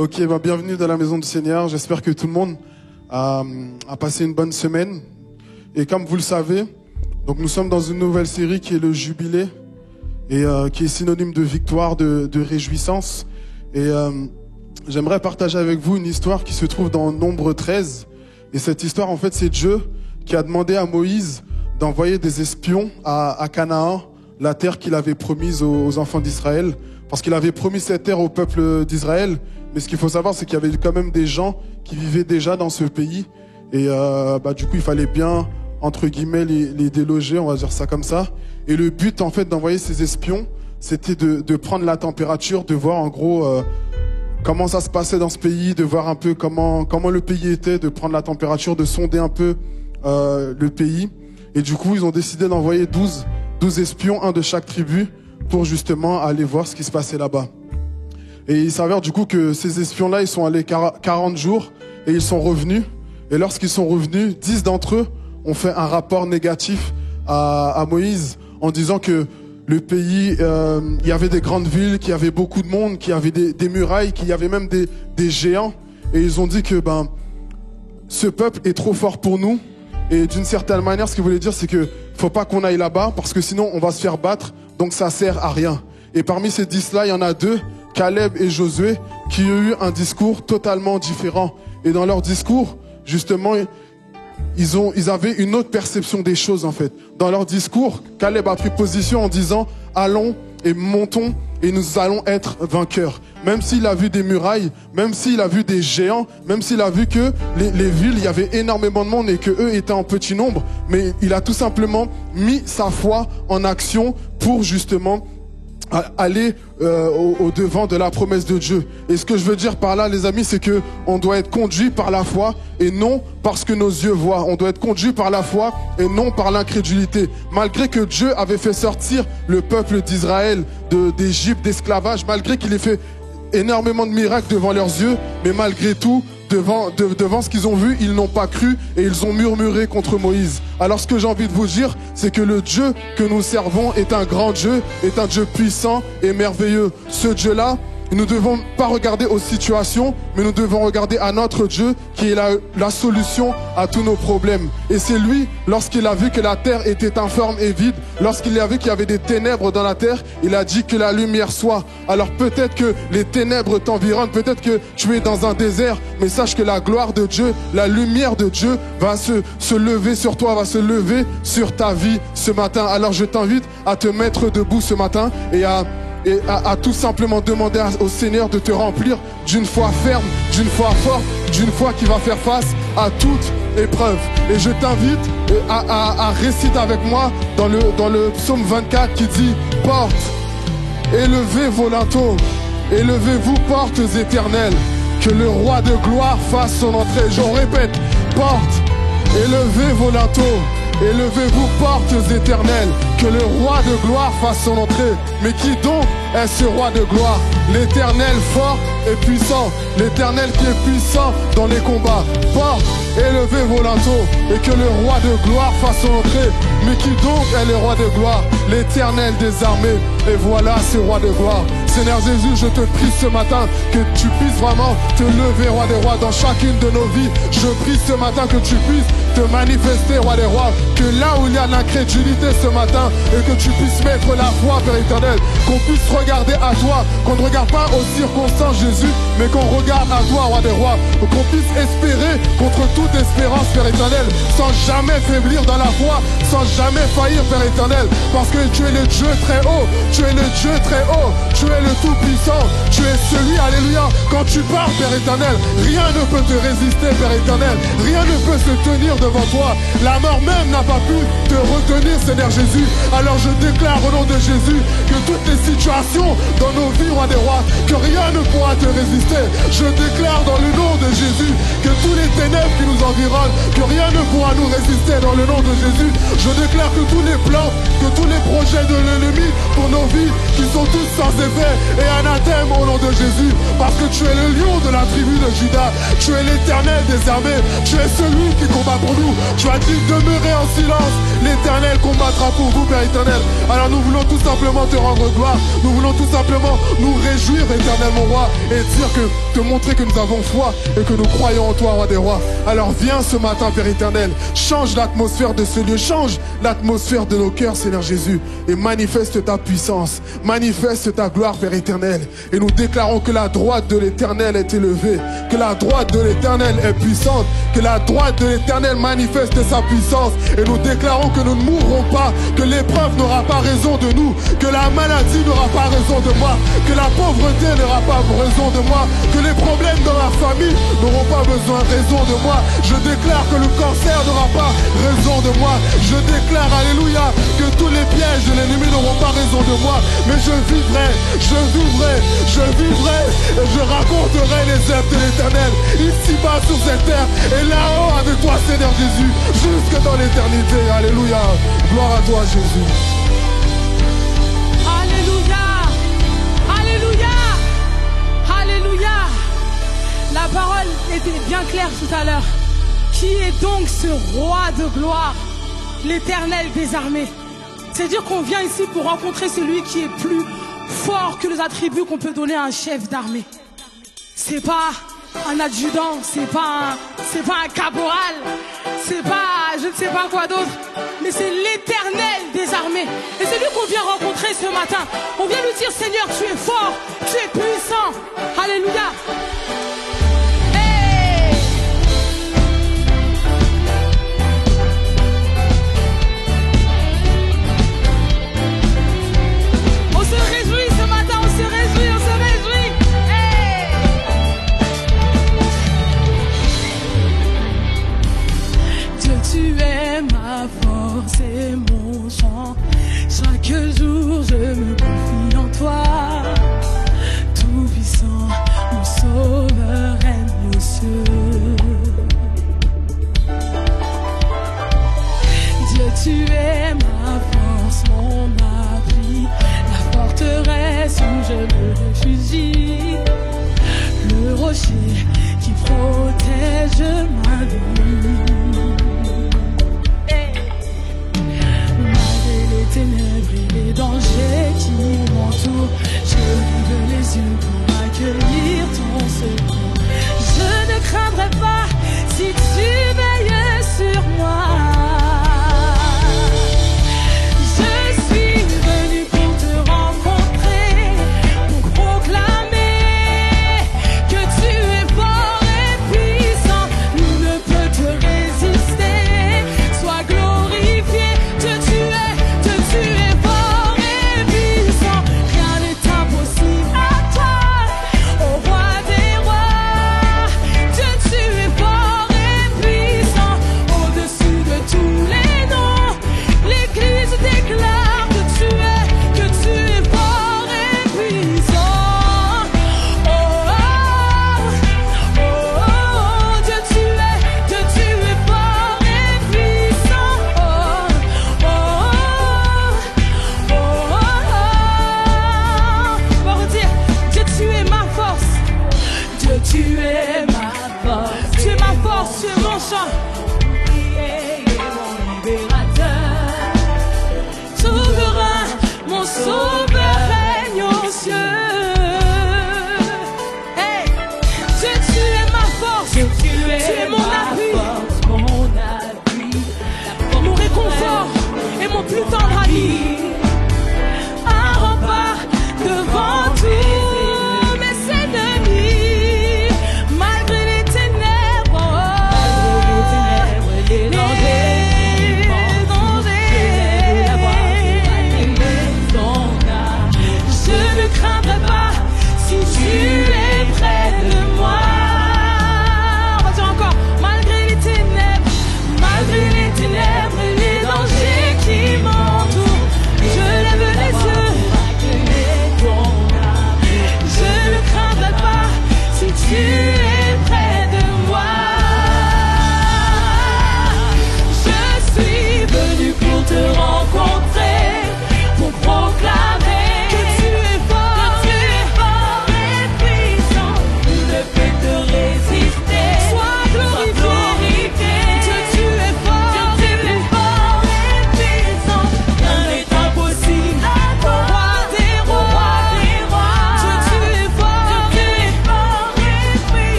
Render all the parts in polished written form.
Ok, bienvenue dans la maison du Seigneur. J'espère que tout le monde a passé une bonne semaine. Et comme vous le savez, donc nous sommes dans une nouvelle série qui est le Jubilé et qui est synonyme de victoire, de réjouissance. Et j'aimerais partager avec vous une histoire qui se trouve dans Nombre 13. Et cette histoire, en fait, c'est Dieu qui a demandé à Moïse d'envoyer des espions à Canaan, la terre qu'il avait promise aux enfants d'Israël. Parce qu'il avait promis cette terre au peuple d'Israël. Mais ce qu'il faut savoir, c'est qu'il y avait quand même des gens qui vivaient déjà dans ce pays. Et du coup, il fallait bien, entre guillemets, les déloger, on va dire ça comme ça. Et le but, en fait, d'envoyer ces espions, c'était de prendre la température, de voir en gros comment ça se passait dans ce pays, de voir un peu comment le pays était, de prendre la température, de sonder un peu le pays. Et du coup, ils ont décidé d'envoyer 12 espions, un de chaque tribu, pour justement aller voir ce qui se passait là-bas. Et il s'avère du coup que ces espions-là, ils sont allés 40 jours et ils sont revenus. Et lorsqu'ils sont revenus, 10 d'entre eux ont fait un rapport négatif à Moïse en disant que le pays, il y avait des grandes villes, qu'il y avait beaucoup de monde, qu'il y avait des murailles, qu'il y avait même des géants. Et ils ont dit que ce peuple est trop fort pour nous. Et d'une certaine manière, ce qu'ils voulaient dire, c'est que faut pas qu'on aille là-bas parce que sinon on va se faire battre. Donc ça sert à rien. Et parmi ces 10-là, il y en a 2, Caleb et Josué, qui ont eu un discours totalement différent. Et dans leur discours, justement, ils avaient une autre perception des choses, en fait. Dans leur discours, Caleb a pris position en disant « Allons et montons et nous allons être vainqueurs ». Même s'il a vu des murailles, même s'il a vu des géants, même s'il a vu que les villes, il y avait énormément de monde et que eux étaient en petit nombre, mais il a tout simplement mis sa foi en action pour justement aller au devant de la promesse de Dieu. Et ce que je veux dire par là, les amis, c'est que on doit être conduit par la foi et non parce que nos yeux voient. On doit être conduit par la foi et non par l'incrédulité. Malgré que Dieu avait fait sortir le peuple d'Israël d'Égypte, d'esclavage, malgré qu'il ait fait énormément de miracles devant leurs yeux, mais malgré tout, devant ce qu'ils ont vu, ils n'ont pas cru et ils ont murmuré contre Moïse. Alors ce que j'ai envie de vous dire, c'est que le Dieu que nous servons est un grand Dieu, est un Dieu puissant et merveilleux. Ce Dieu-là, nous ne devons pas regarder aux situations, mais nous devons regarder à notre Dieu qui est la solution à tous nos problèmes. Et c'est lui, lorsqu'il a vu que la terre était informe et vide, lorsqu'il a vu qu'il y avait des ténèbres dans la terre, il a dit que la lumière soit. Alors peut-être que les ténèbres t'environnent, peut-être que tu es dans un désert, mais sache que la gloire de Dieu, la lumière de Dieu va se lever sur toi, va se lever sur ta vie ce matin. Alors je t'invite à te mettre debout ce matin et à tout simplement demander au Seigneur de te remplir d'une foi ferme, d'une foi forte, d'une foi qui va faire face à toute épreuve. Et je t'invite à réciter avec moi dans le psaume 24 qui dit « Porte, élevez vos linteaux, élevez-vous portes éternelles, que le roi de gloire fasse son entrée. » Je répète, « Porte, élevez vos linteaux, élevez-vous portes éternelles, que le roi de gloire fasse son entrée. » Mais qui donc est ce roi de gloire? L'Éternel fort et puissant, l'Éternel qui est puissant dans les combats. Porte, élevez vos linteaux et que le roi de gloire fasse son entrée. Mais qui donc est le roi de gloire? L'Éternel des armées. Et voilà ce roi de gloire. Seigneur Jésus, je te prie ce matin que tu puisses vraiment te lever, roi des rois, dans chacune de nos vies. Je prie ce matin que tu puisses te manifester, roi des rois, que là où il y a l'incrédulité ce matin, et que tu puisses mettre la foi, Père éternel, qu'on puisse regarder à toi, qu'on ne regarde pas aux circonstances, Jésus, mais qu'on regarde à toi, roi des rois, qu'on puisse espérer contre toute espérance, Père éternel, sans jamais faiblir dans la foi, sans jamais faillir, Père éternel, parce que tu es le Dieu très haut, tu es le Dieu très haut, tu es le Tout-Puissant, tu es celui, alléluia, quand tu pars, Père éternel, rien ne peut te résister, Père éternel, rien ne peut se tenir devant toi, la mort même n'a pas pu te retenir, Seigneur Jésus. Alors je déclare au nom de Jésus que toutes les situations dans nos vies, roi des rois, que rien ne pourra te résister. Je déclare dans le nom de Jésus que tous les ténèbres qui nous environnent, que rien ne pourra nous résister dans le nom de Jésus. Je déclare que tous les plans, que tous les projets de l'ennemi pour nos vies qui sont tous sans effet et anathème au nom de Jésus. Parce que tu es le lion de la tribu de Juda. Tu es l'Éternel des armées. Tu es celui qui combat pour nous. Tu as dit demeurez en silence. L'Éternel combattra pour vous, Père éternel. Alors nous voulons tout simplement te rendre gloire. Nous voulons tout simplement nous réjouir, éternel mon roi, et dire que, te montrer que nous avons foi et que nous croyons en toi, roi des rois. Alors viens ce matin, Père éternel, change l'atmosphère de ce lieu, change l'atmosphère de nos cœurs, Seigneur Jésus, et manifeste ta puissance, manifeste ta gloire, Père éternel. Et nous déclarons que la droite de l'Éternel est élevée, que la droite de l'Éternel est puissante, que la droite de l'Éternel manifeste sa puissance. Et nous déclarons que nous ne mourrons pas, que l'épreuve n'aura pas raison de nous, que la maladie n'aura pas raison de moi, que la pauvreté n'aura pas raison de moi, que les problèmes dans ma famille n'auront pas raison de moi. Je déclare que le cancer n'aura pas raison de moi. Je déclare, alléluia, que tous les pièges de l'ennemi n'auront pas raison de moi. Mais je vivrai, je vivrai, je vivrai, et je raconterai les œuvres de l'Éternel, ici-bas sur cette terre, et là-haut avec toi, Seigneur Jésus, jusque dans l'éternité. Alléluia. Gloire à toi, Jésus. La parole était bien claire tout à l'heure. Qui est donc ce roi de gloire, l'Éternel des armées? C'est-à-dire qu'on vient ici pour rencontrer celui qui est plus fort que les attributs qu'on peut donner à un chef d'armée. C'est pas un adjudant, c'est pas un caporal, c'est pas je ne sais pas quoi d'autre, mais c'est l'Éternel des armées. Et c'est lui qu'on vient rencontrer ce matin. On vient lui dire, Seigneur, tu es fort, tu es puissant. Alléluia. C'est mon chant. Chaque jour je me confie en toi, tout puissant, mon sauveur règne aux cieux. Dieu, tu es ma force, mon abri, la forteresse où je me réfugie, le rocher qui protège ma vie. Ténèbres et les dangers qui m'entourent, je lève les yeux pour accueillir ton secours. Je ne craindrai pas si tu veilles sur moi. Je suis venu pour te rencontrer, pour proclamer que tu es fort et puissant. Nul ne peut te résister.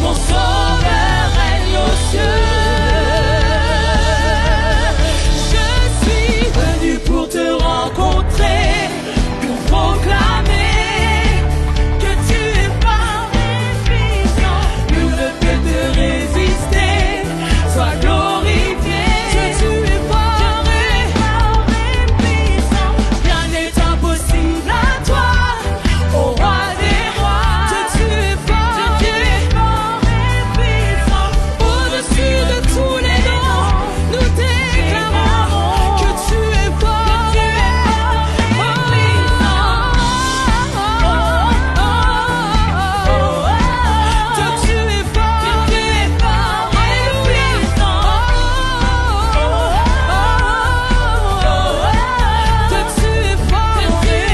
mon sauveur règne aux cieux. Je suis venu pour te rencontrer, pour proclamer que tu es fort et puissant. Nul ne peut te résister, sois glorifié. Que tu es fort et puissant. Rien n'est impossible à toi, au roi des rois. Que tu es fort et puissant. Au-dessus de tous les noms, nous déclarons que tu es fort et puissant. Que tu es fort et puissant. Que tu es fort et puissant.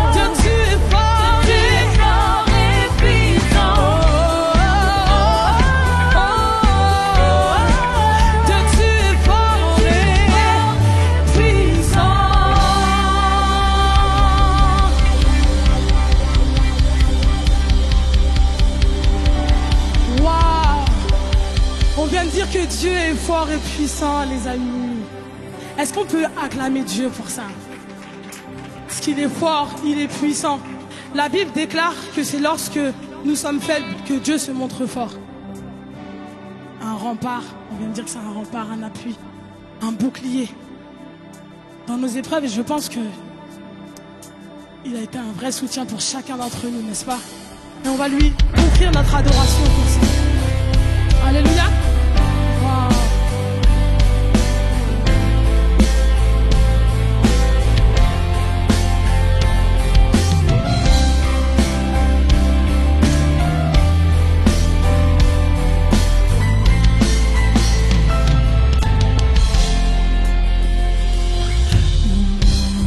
Que tu es fort et puissant. Que tu es fort et puissant. Waouh! On vient de dire que Dieu est fort et puissant, les amis. Est-ce qu'on peut acclamer Dieu pour ça? Parce qu'il est fort, il est puissant. La Bible déclare que c'est lorsque nous sommes faibles que Dieu se montre fort. Un rempart, on vient de dire que c'est un rempart, un appui, un bouclier. Dans nos épreuves, et je pense que il a été un vrai soutien pour chacun d'entre nous, n'est-ce pas? Et on va lui offrir notre adoration pour ça. Alléluia. Wow.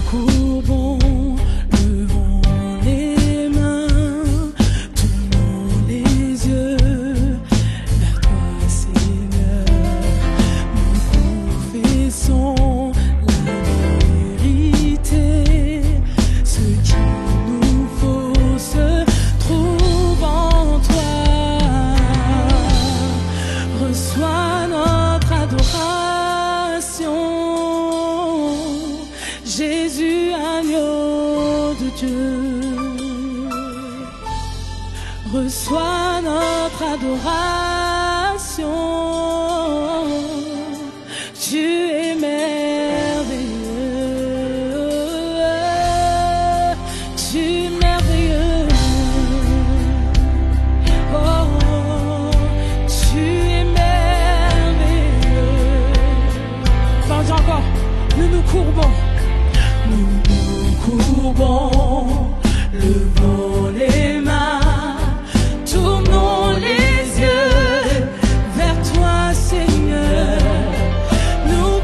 Courbons, levons les mains, tournons les yeux vers toi, Seigneur. Nous confessons la vérité. Ce qu'il nous faut se trouve en toi. Reçois notre adoration. Jésus, agneau de Dieu, reçois notre adoration. Tu es merveilleux, tu es merveilleux. Oh, tu es merveilleux. Enfin, on dit encore, nous nous courbons. Nous nous courbons, levons les mains, tournons les yeux vers toi, Seigneur. Nous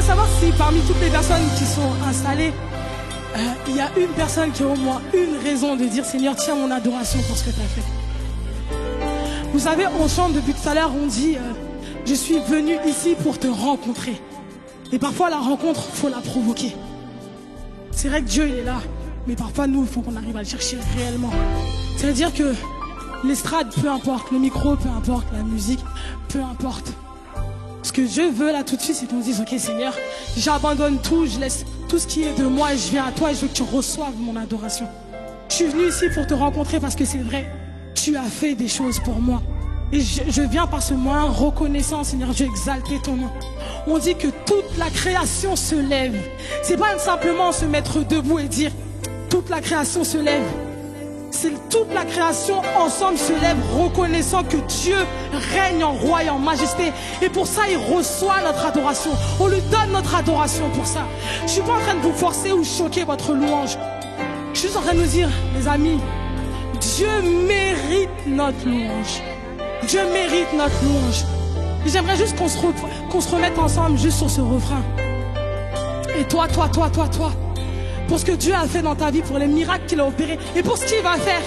savoir si parmi toutes les personnes qui sont installées, il y a une personne qui a au moins une raison de dire Seigneur, tiens mon adoration pour ce que tu as fait. Vous savez, on chante depuis tout à l'heure, on dit je suis venu ici pour te rencontrer. Et parfois la rencontre, il faut la provoquer. C'est vrai que Dieu il est là, mais parfois nous, il faut qu'on arrive à le chercher réellement. C'est-à-dire que l'estrade, peu importe, le micro, peu importe, la musique, peu importe. Ce que Dieu veut là tout de suite, c'est qu'on se dise, ok Seigneur, j'abandonne tout, je laisse tout ce qui est de moi et je viens à toi et je veux que tu reçoives mon adoration. Je suis venu ici pour te rencontrer parce que c'est vrai, tu as fait des choses pour moi. Et je viens par ce moyen reconnaissant, Seigneur Dieu, exalter ton nom. On dit que toute la création se lève. C'est pas simplement se mettre debout et dire, toute la création se lève. C'est toute la création ensemble se lève reconnaissant que Dieu règne en roi et en majesté. Et pour ça, il reçoit notre adoration. On lui donne notre adoration pour ça. Je ne suis pas en train de vous forcer ou choquer votre louange. Je suis juste en train de nous dire, les amis, Dieu mérite notre louange. Dieu mérite notre louange. Et j'aimerais juste qu'on se remette ensemble juste sur ce refrain. Et toi, toi, toi, toi, toi. Pour ce que Dieu a fait dans ta vie, pour les miracles qu'il a opérés et pour ce qu'il va faire.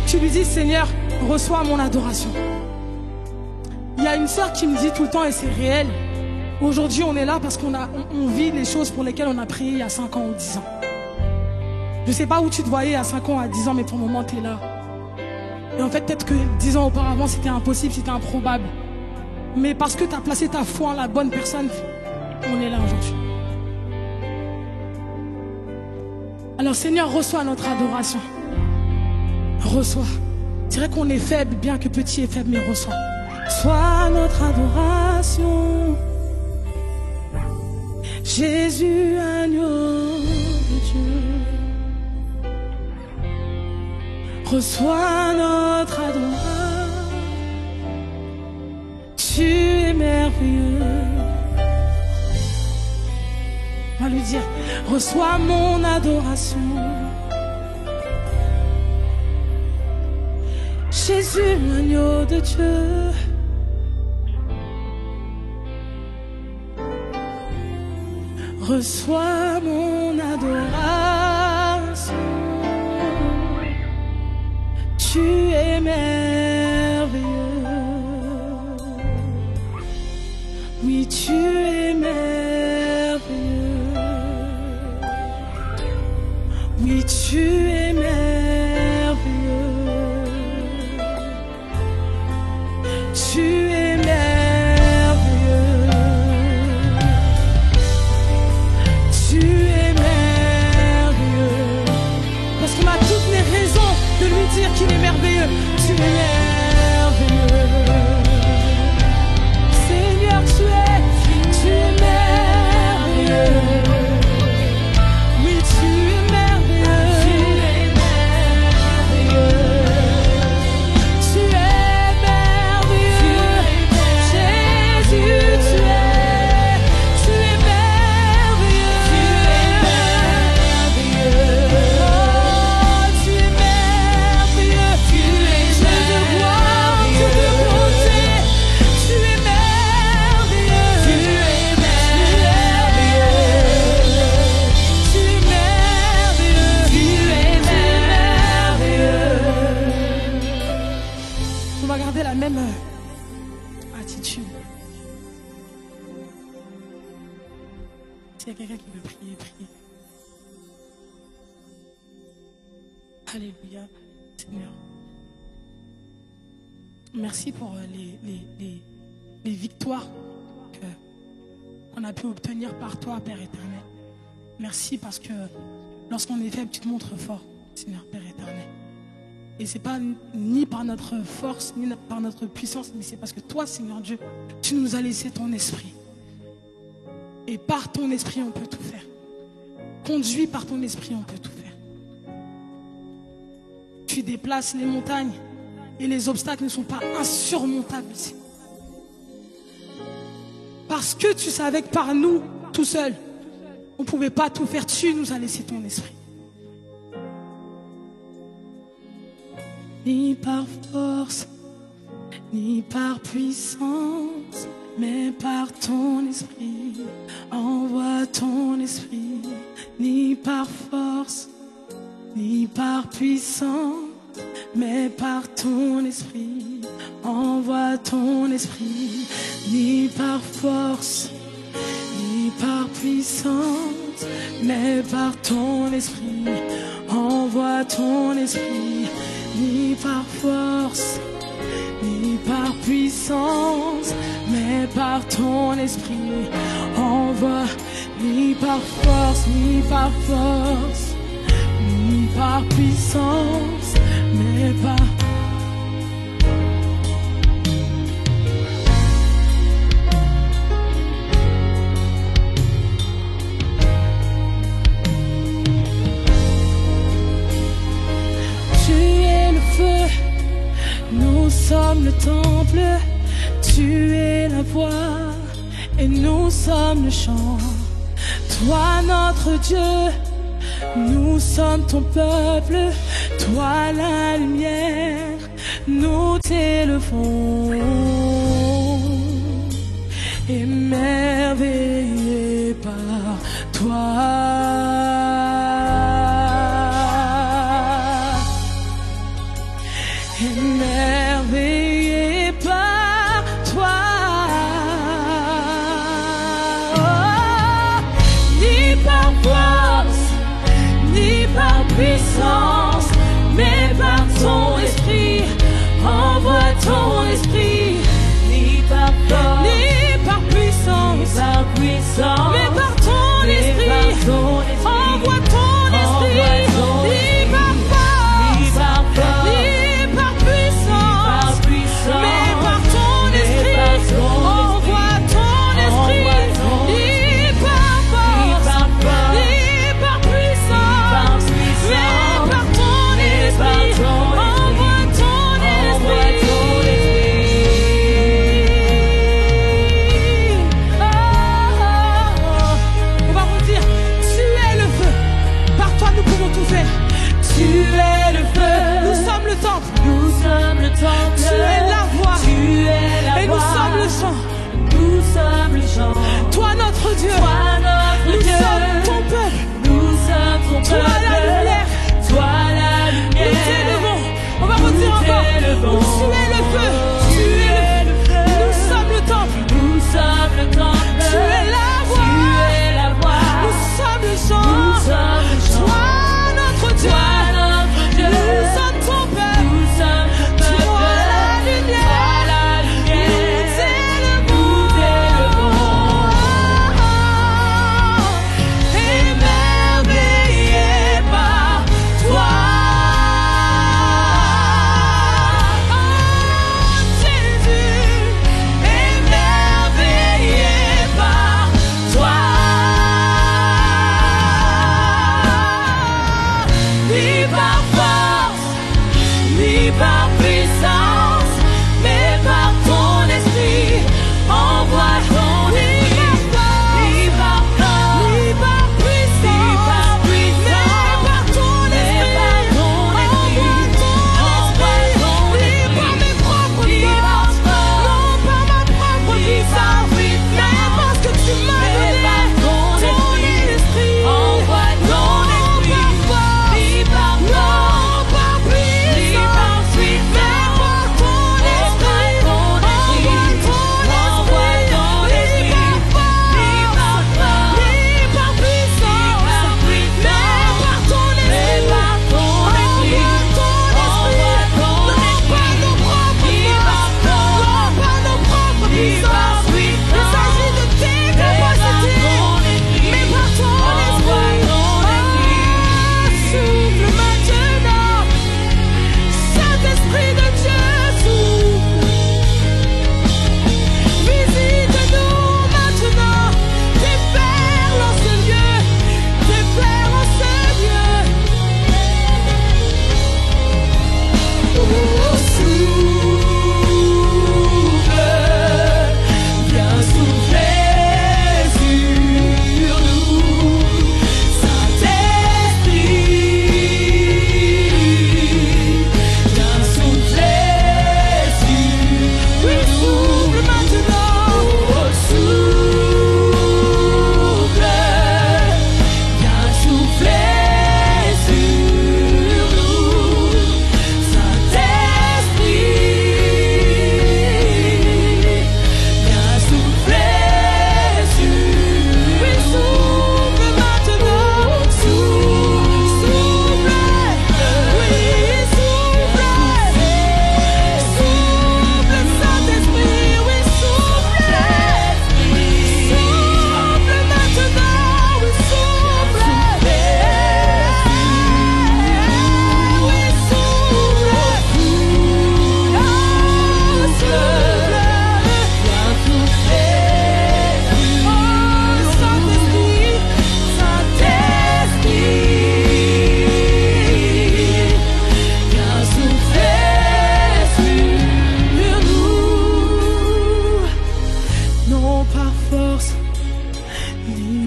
Tu lui dis, Seigneur, reçois mon adoration. Il y a une sœur qui me dit tout le temps, et c'est réel, aujourd'hui on est là parce qu'on vit les choses pour lesquelles on a prié il y a 5 ans ou 10 ans. Je ne sais pas où tu te voyais à 5 ans, à 10 ans, mais pour le moment tu es là. Et en fait, peut-être que 10 ans auparavant, c'était impossible, c'était improbable. Mais parce que tu as placé ta foi en la bonne personne, on est là aujourd'hui. Alors Seigneur, reçois notre adoration. Reçois. C'est vrai qu'on est faible, bien que petit et faible, mais reçois. Sois notre adoration. Jésus, agneau de Dieu. Reçois notre adoration. Tu es merveilleux. On va lui dire, reçois mon adoration. Jésus, l'agneau de Dieu. Reçois mon adoration. Tu es merveilleux. Oui, tu es merveilleux. Oui, tu es merveilleux. Tu es merveilleux. Tu es merveilleux. Parce qu'on a toutes les raisons de lui dire qu'il est merveilleux. Tu es merveilleux. Seigneur, tu es merveilleux. Oui, tu es merveilleux. Tu es merveilleux. Jésus, tu es merveilleux. Oh, tu es merveilleux. Je te vois de côté. Tu es merveilleux. Tu es merveilleux. Tu es merveilleux. On va garder la même attitude. S'il y a quelqu'un qui veut prier, priez. Alléluia, Seigneur. Merci pour les victoires qu'on a pu obtenir par toi, Père éternel. Merci parce que lorsqu'on est faible, tu te montres fort, Seigneur, Père éternel. Et c'est pas ni par notre force, ni par notre puissance, mais c'est parce que toi, Seigneur Dieu, tu nous as laissé ton esprit. Et par ton esprit, on peut tout faire. Conduit par ton esprit, on peut tout faire. Tu déplaces les montagnes et les obstacles ne sont pas insurmontables ici. Parce que tu savais que par nous, tout seul, on ne pouvait pas tout faire. Tu nous as laissé ton esprit. Ni par force, ni par puissance, mais par ton esprit. Envoie ton esprit, ni par force, ni par puissance, mais par ton esprit. Envoie ton esprit, ni par force, ni par puissance, mais par ton esprit. Envoie ton esprit, ni par force, ni par puissance, mais par ton esprit. Envoie, ni par force, ni par force, ni par puissance, mais par... Nous sommes le temple, tu es la voix, et nous sommes le chant. Toi notre Dieu, nous sommes ton peuple, toi la lumière, nous t'élevons. Émerveillés par toi. Émerveillé par toi. Oh, ni par force, ni par puissance, mais par ton esprit. Envoie ton esprit, ni par force, ni par puissance, mais par ton esprit. Envoie ton esprit, ni par force, ni par puissance, mais par ton esprit. Envoie ton esprit, ni par force, ni par puissance, mais par ton esprit. Envoie ton esprit. Oh, oh, oh.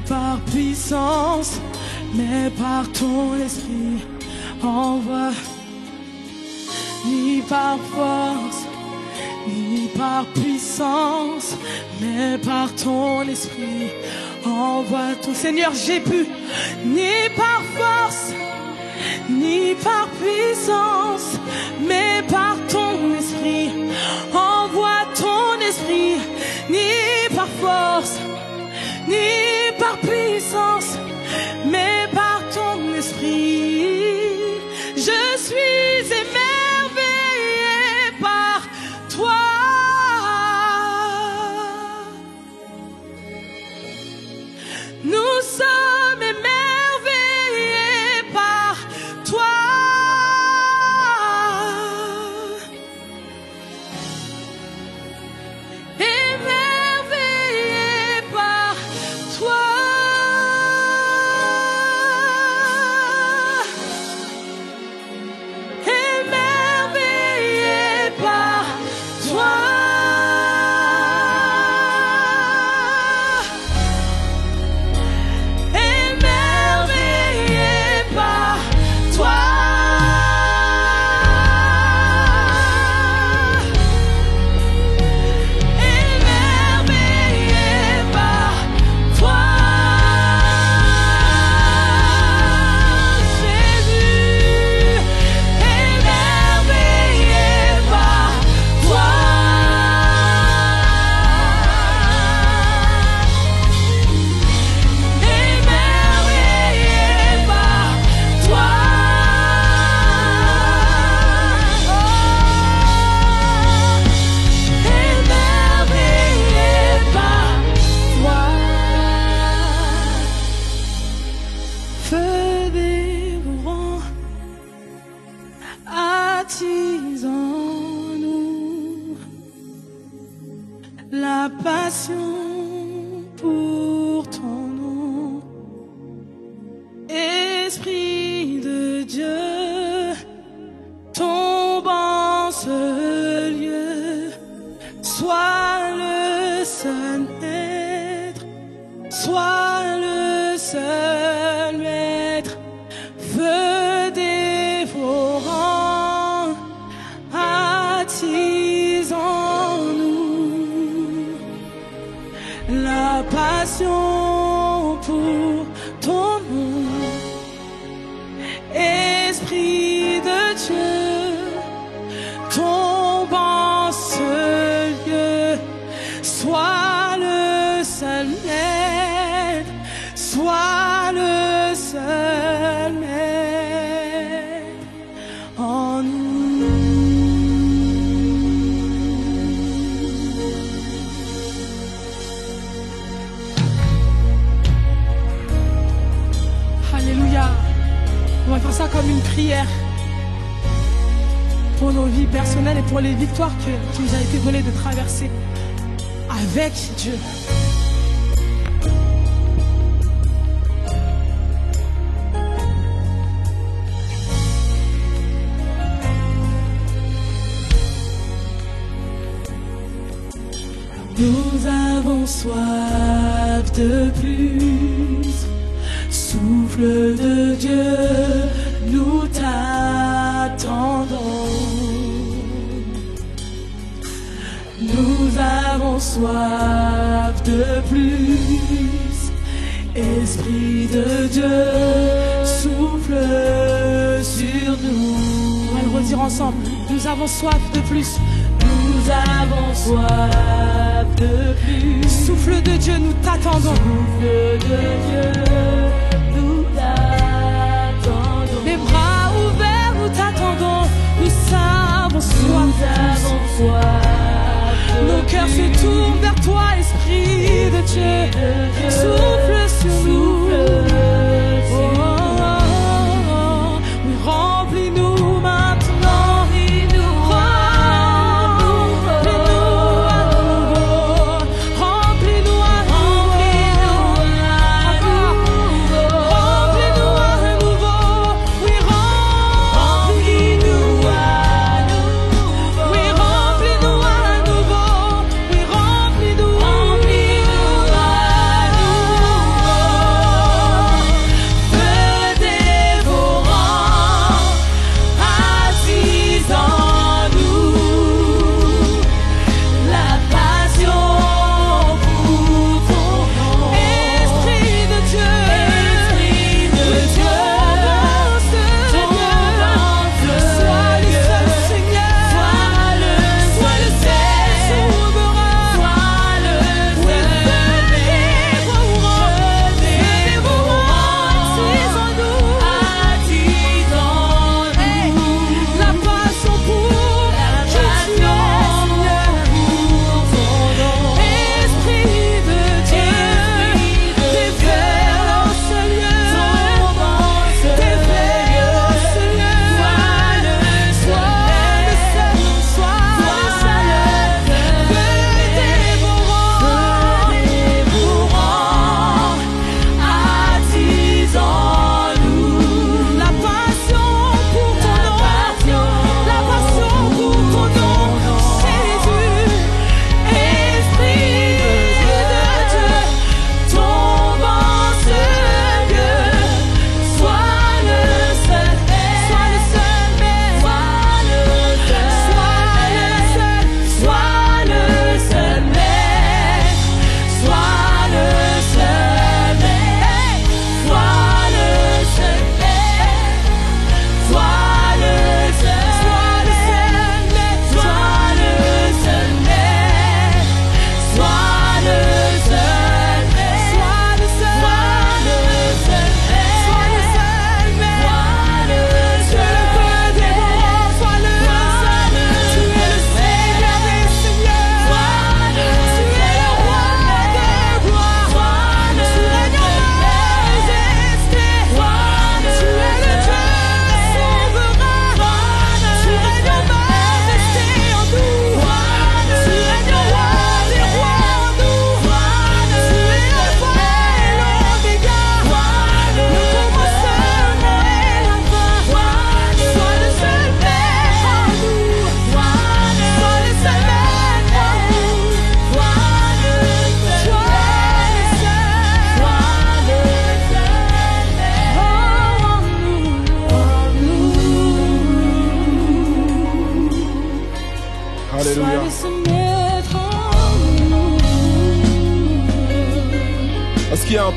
par puissance, mais par ton esprit. Envoie, ni par force, ni par puissance, mais par ton esprit. Envoie ton Seigneur, j'ai pu, ni par force, ni par puissance, mais par ton esprit. Envoie ton esprit, ni par force, ni par puissance, mais par ton esprit. Je suis émerveillé par toi. Nous sommes émerveillés par toi. Émerveillés par toi. Émerveillés par toi. La passion pour ton nom, Esprit de Dieu, tombe en ce lieu. Sois le seul maître, sois le seul maître, feu dévorant, attise en nous la passion pour ton nom, Esprit de Dieu, tombe en ce lieu. Sois le seul maître, sois le seul maître en nous. Alléluia. On va faire ça comme une prière pour nos vies personnelles et pour les victoires qui nous a été données de traverser avec Dieu. Nous avons soif de plus, souffle de Dieu, nous t'attendons. Nous avons soif de plus, Esprit de Dieu, souffle sur nous. On va le redire ensemble. Nous avons soif de plus. Nous avons soif de plus. Souffle de Dieu, nous t'attendons. Souffle de Dieu, nous t'attendons. Les bras ouverts, nous t'attendons. Nous avons soif. Nous avons soif. Nos cœurs se tournent vers toi, Esprit de Dieu. Souffle sur nous. Oui, remplis-nous maintenant. Remplis-nous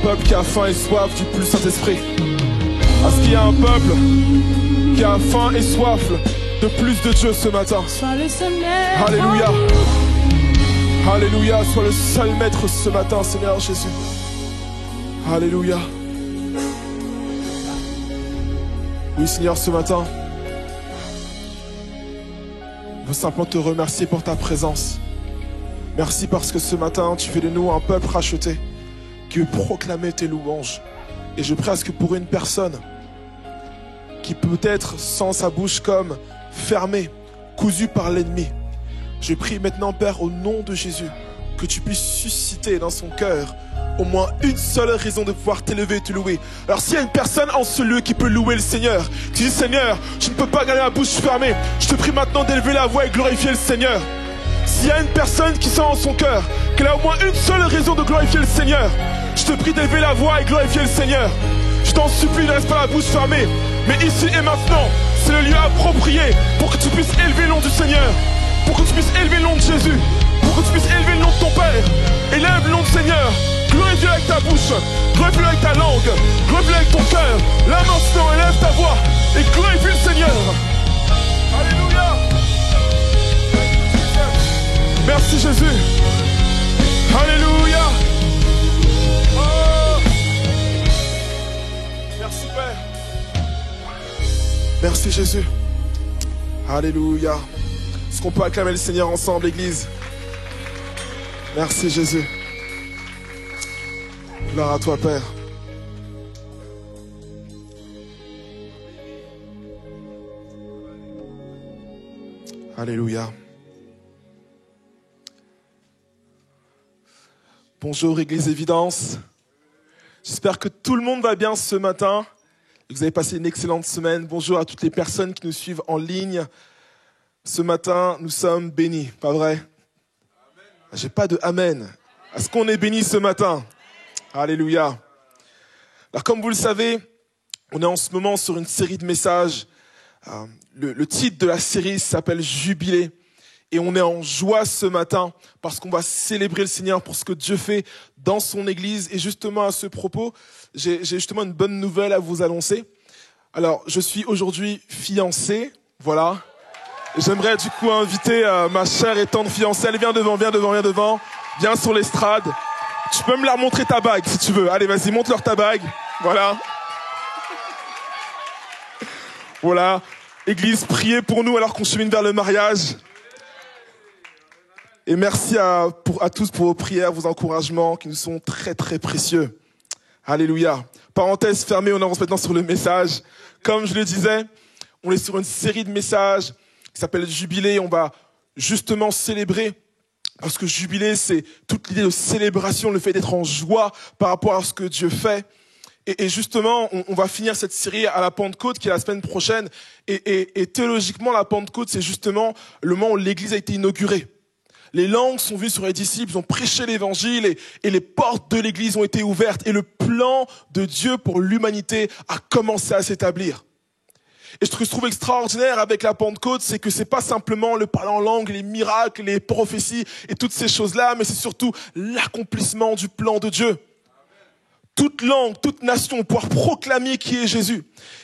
peuple qui a faim et soif du plus Saint-Esprit. Est-ce qu'il y a un peuple qui a faim et soif de plus de Dieu ce matin? Sois le seul maître. Alléluia. Alléluia, sois le seul maître ce matin, Seigneur Jésus. Alléluia. Oui, Seigneur, ce matin, je veux simplement te remercier pour ta présence. Merci parce que ce matin, tu fais de nous un peuple racheté qui veut proclamer tes louanges. Et je prie à ce que pour une personne qui peut-être sent sa bouche comme fermée, cousue par l'ennemi, je prie maintenant, Père, au nom de Jésus, que tu puisses susciter dans son cœur au moins une seule raison de pouvoir t'élever et te louer. Alors s'il y a une personne en ce lieu qui peut louer le Seigneur, qui dit Seigneur, je ne peux pas garder la bouche fermée, je te prie maintenant d'élever la voix et glorifier le Seigneur. S'il y a une personne qui sent en son cœur qu'elle a au moins une seule raison de glorifier le Seigneur, je te prie d'élever la voix et glorifier le Seigneur. Je t'en supplie, ne reste pas la bouche fermée. Mais ici et maintenant, c'est le lieu approprié pour que tu puisses élever le nom du Seigneur, pour que tu puisses élever le nom de Jésus, pour que tu puisses élever le nom de ton Père. Élève le nom du Seigneur, glorifie-le avec ta bouche, glorifie-le avec ta langue, glorifie-le avec ton cœur. Là maintenant, élève ta voix et glorifie le Seigneur. Alléluia. Merci Jésus. Alléluia. Oh. Merci Père. Merci Jésus. Alléluia. Est-ce qu'on peut acclamer le Seigneur ensemble, Église? Merci Jésus. Gloire à toi, Père. Alléluia. Bonjour, Église Évidence. J'espère que tout le monde va bien ce matin. Que vous avez passé une excellente semaine. Bonjour à toutes les personnes qui nous suivent en ligne. Ce matin, nous sommes bénis, pas vrai? J'ai pas de amen. Est-ce qu'on est bénis ce matin? Alléluia. Alors comme vous le savez, on est en ce moment sur une série de messages. Le titre de la série s'appelle Jubilé. Et on est en joie ce matin parce qu'on va célébrer le Seigneur pour ce que Dieu fait dans son Église. Et justement à ce propos, j'ai justement une bonne nouvelle à vous annoncer. Alors, je suis aujourd'hui fiancé, voilà. J'aimerais du coup inviter ma chère et tendre fiancée. Allez, viens devant. Viens sur l'estrade. Tu peux me leur montrer ta bague si tu veux. Allez, vas-y, montre-leur ta bague. Voilà. Voilà. Église, priez pour nous alors qu'on chemine vers le mariage. Et merci à tous pour vos prières, vos encouragements qui nous sont très très précieux. Alléluia. Parenthèse fermée, on avance maintenant sur le message. Comme je le disais, on est sur une série de messages qui s'appelle Jubilé. On va justement célébrer, parce que Jubilé, c'est toute l'idée de célébration, le fait d'être en joie par rapport à ce que Dieu fait. Et justement, on va finir cette série à la Pentecôte, qui est la semaine prochaine. Et théologiquement, la Pentecôte, c'est justement le moment où l'Église a été inaugurée. Les langues sont venues sur les disciples, ils ont prêché l'évangile et les portes de l'église ont été ouvertes et le plan de Dieu pour l'humanité a commencé à s'établir. Et ce que je trouve extraordinaire avec la Pentecôte, c'est que c'est pas simplement le parler en langue, les miracles, les prophéties et toutes ces choses-là, mais c'est surtout l'accomplissement du plan de Dieu. Toute langue, toute nation va pouvoir proclamer qui est Jésus.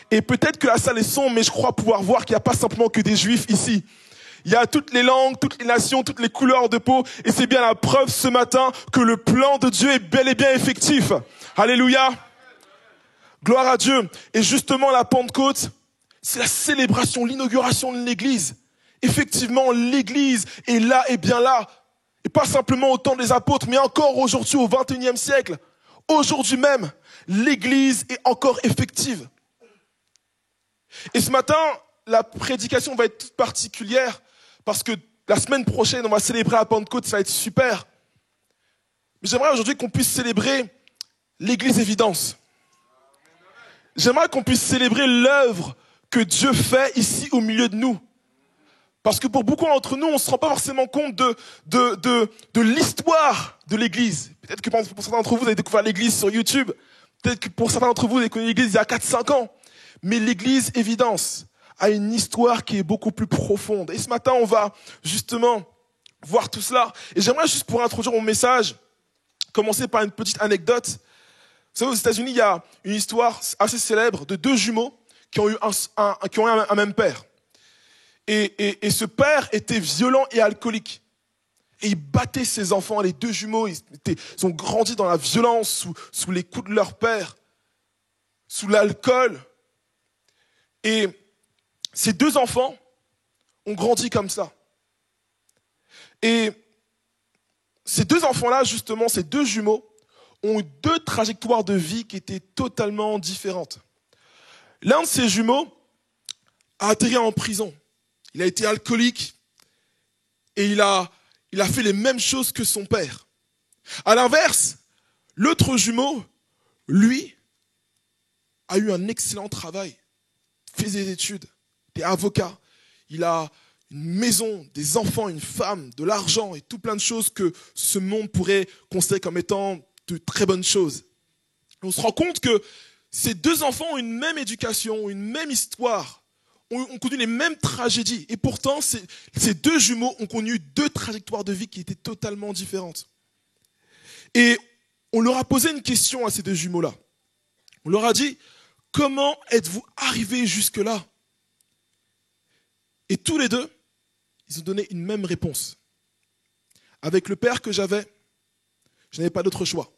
Et peut-être que la salle est sombre, mais je crois pouvoir voir qu'il n'y a pas simplement que des juifs ici. Il y a toutes les langues, toutes les nations, toutes les couleurs de peau. Et c'est bien la preuve ce matin que le plan de Dieu est bel et bien effectif. Alléluia. Gloire à Dieu. Et justement, la Pentecôte, c'est la célébration, l'inauguration de l'Église. Effectivement, l'Église est là et bien là. Et pas simplement au temps des apôtres, mais encore aujourd'hui, au XXIe siècle. Aujourd'hui même, l'Église est encore effective. Et ce matin, la prédication va être toute particulière. Parce que la semaine prochaine, on va célébrer la Pentecôte, ça va être super. Mais j'aimerais aujourd'hui qu'on puisse célébrer l'Église Évidence. J'aimerais qu'on puisse célébrer l'œuvre que Dieu fait ici au milieu de nous. Parce que pour beaucoup d'entre nous, on ne se rend pas forcément compte de l'histoire de l'Église. Peut-être que pour certains d'entre vous, vous avez découvert l'Église sur YouTube. Peut-être que pour certains d'entre vous, vous avez connu l'Église il y a 4-5 ans. Mais l'Église Évidence a une histoire qui est beaucoup plus profonde. Et ce matin, on va justement voir tout cela. Et j'aimerais juste pour introduire mon message, commencer par une petite anecdote. savez, aux États-Unis, il y a une histoire assez célèbre de deux jumeaux qui ont eu un même père. Et ce père était violent et alcoolique. Et il battait ses enfants. Les deux jumeaux, ils ont grandi dans la violence, sous les coups de leur père, sous l'alcool. Et ces deux enfants ont grandi comme ça. Et ces deux enfants-là, justement, ces deux jumeaux, ont eu deux trajectoires de vie qui étaient totalement différentes. L'un de ces jumeaux a atterri en prison. Il a été alcoolique et il a fait les mêmes choses que son père. À l'inverse, l'autre jumeau, lui, a eu un excellent travail, fait des études, était avocat. Il a une maison, des enfants, une femme, de l'argent et tout plein de choses que ce monde pourrait considérer comme étant de très bonnes choses. On se rend compte que ces deux enfants ont une même éducation, une même histoire, ont connu les mêmes tragédies. Et pourtant, ces deux jumeaux ont connu deux trajectoires de vie qui étaient totalement différentes. Et on leur a posé une question à ces deux jumeaux-là. On leur a dit, comment êtes-vous arrivés jusque-là? Et tous les deux, ils ont donné une même réponse. Avec le père que j'avais, je n'avais pas d'autre choix.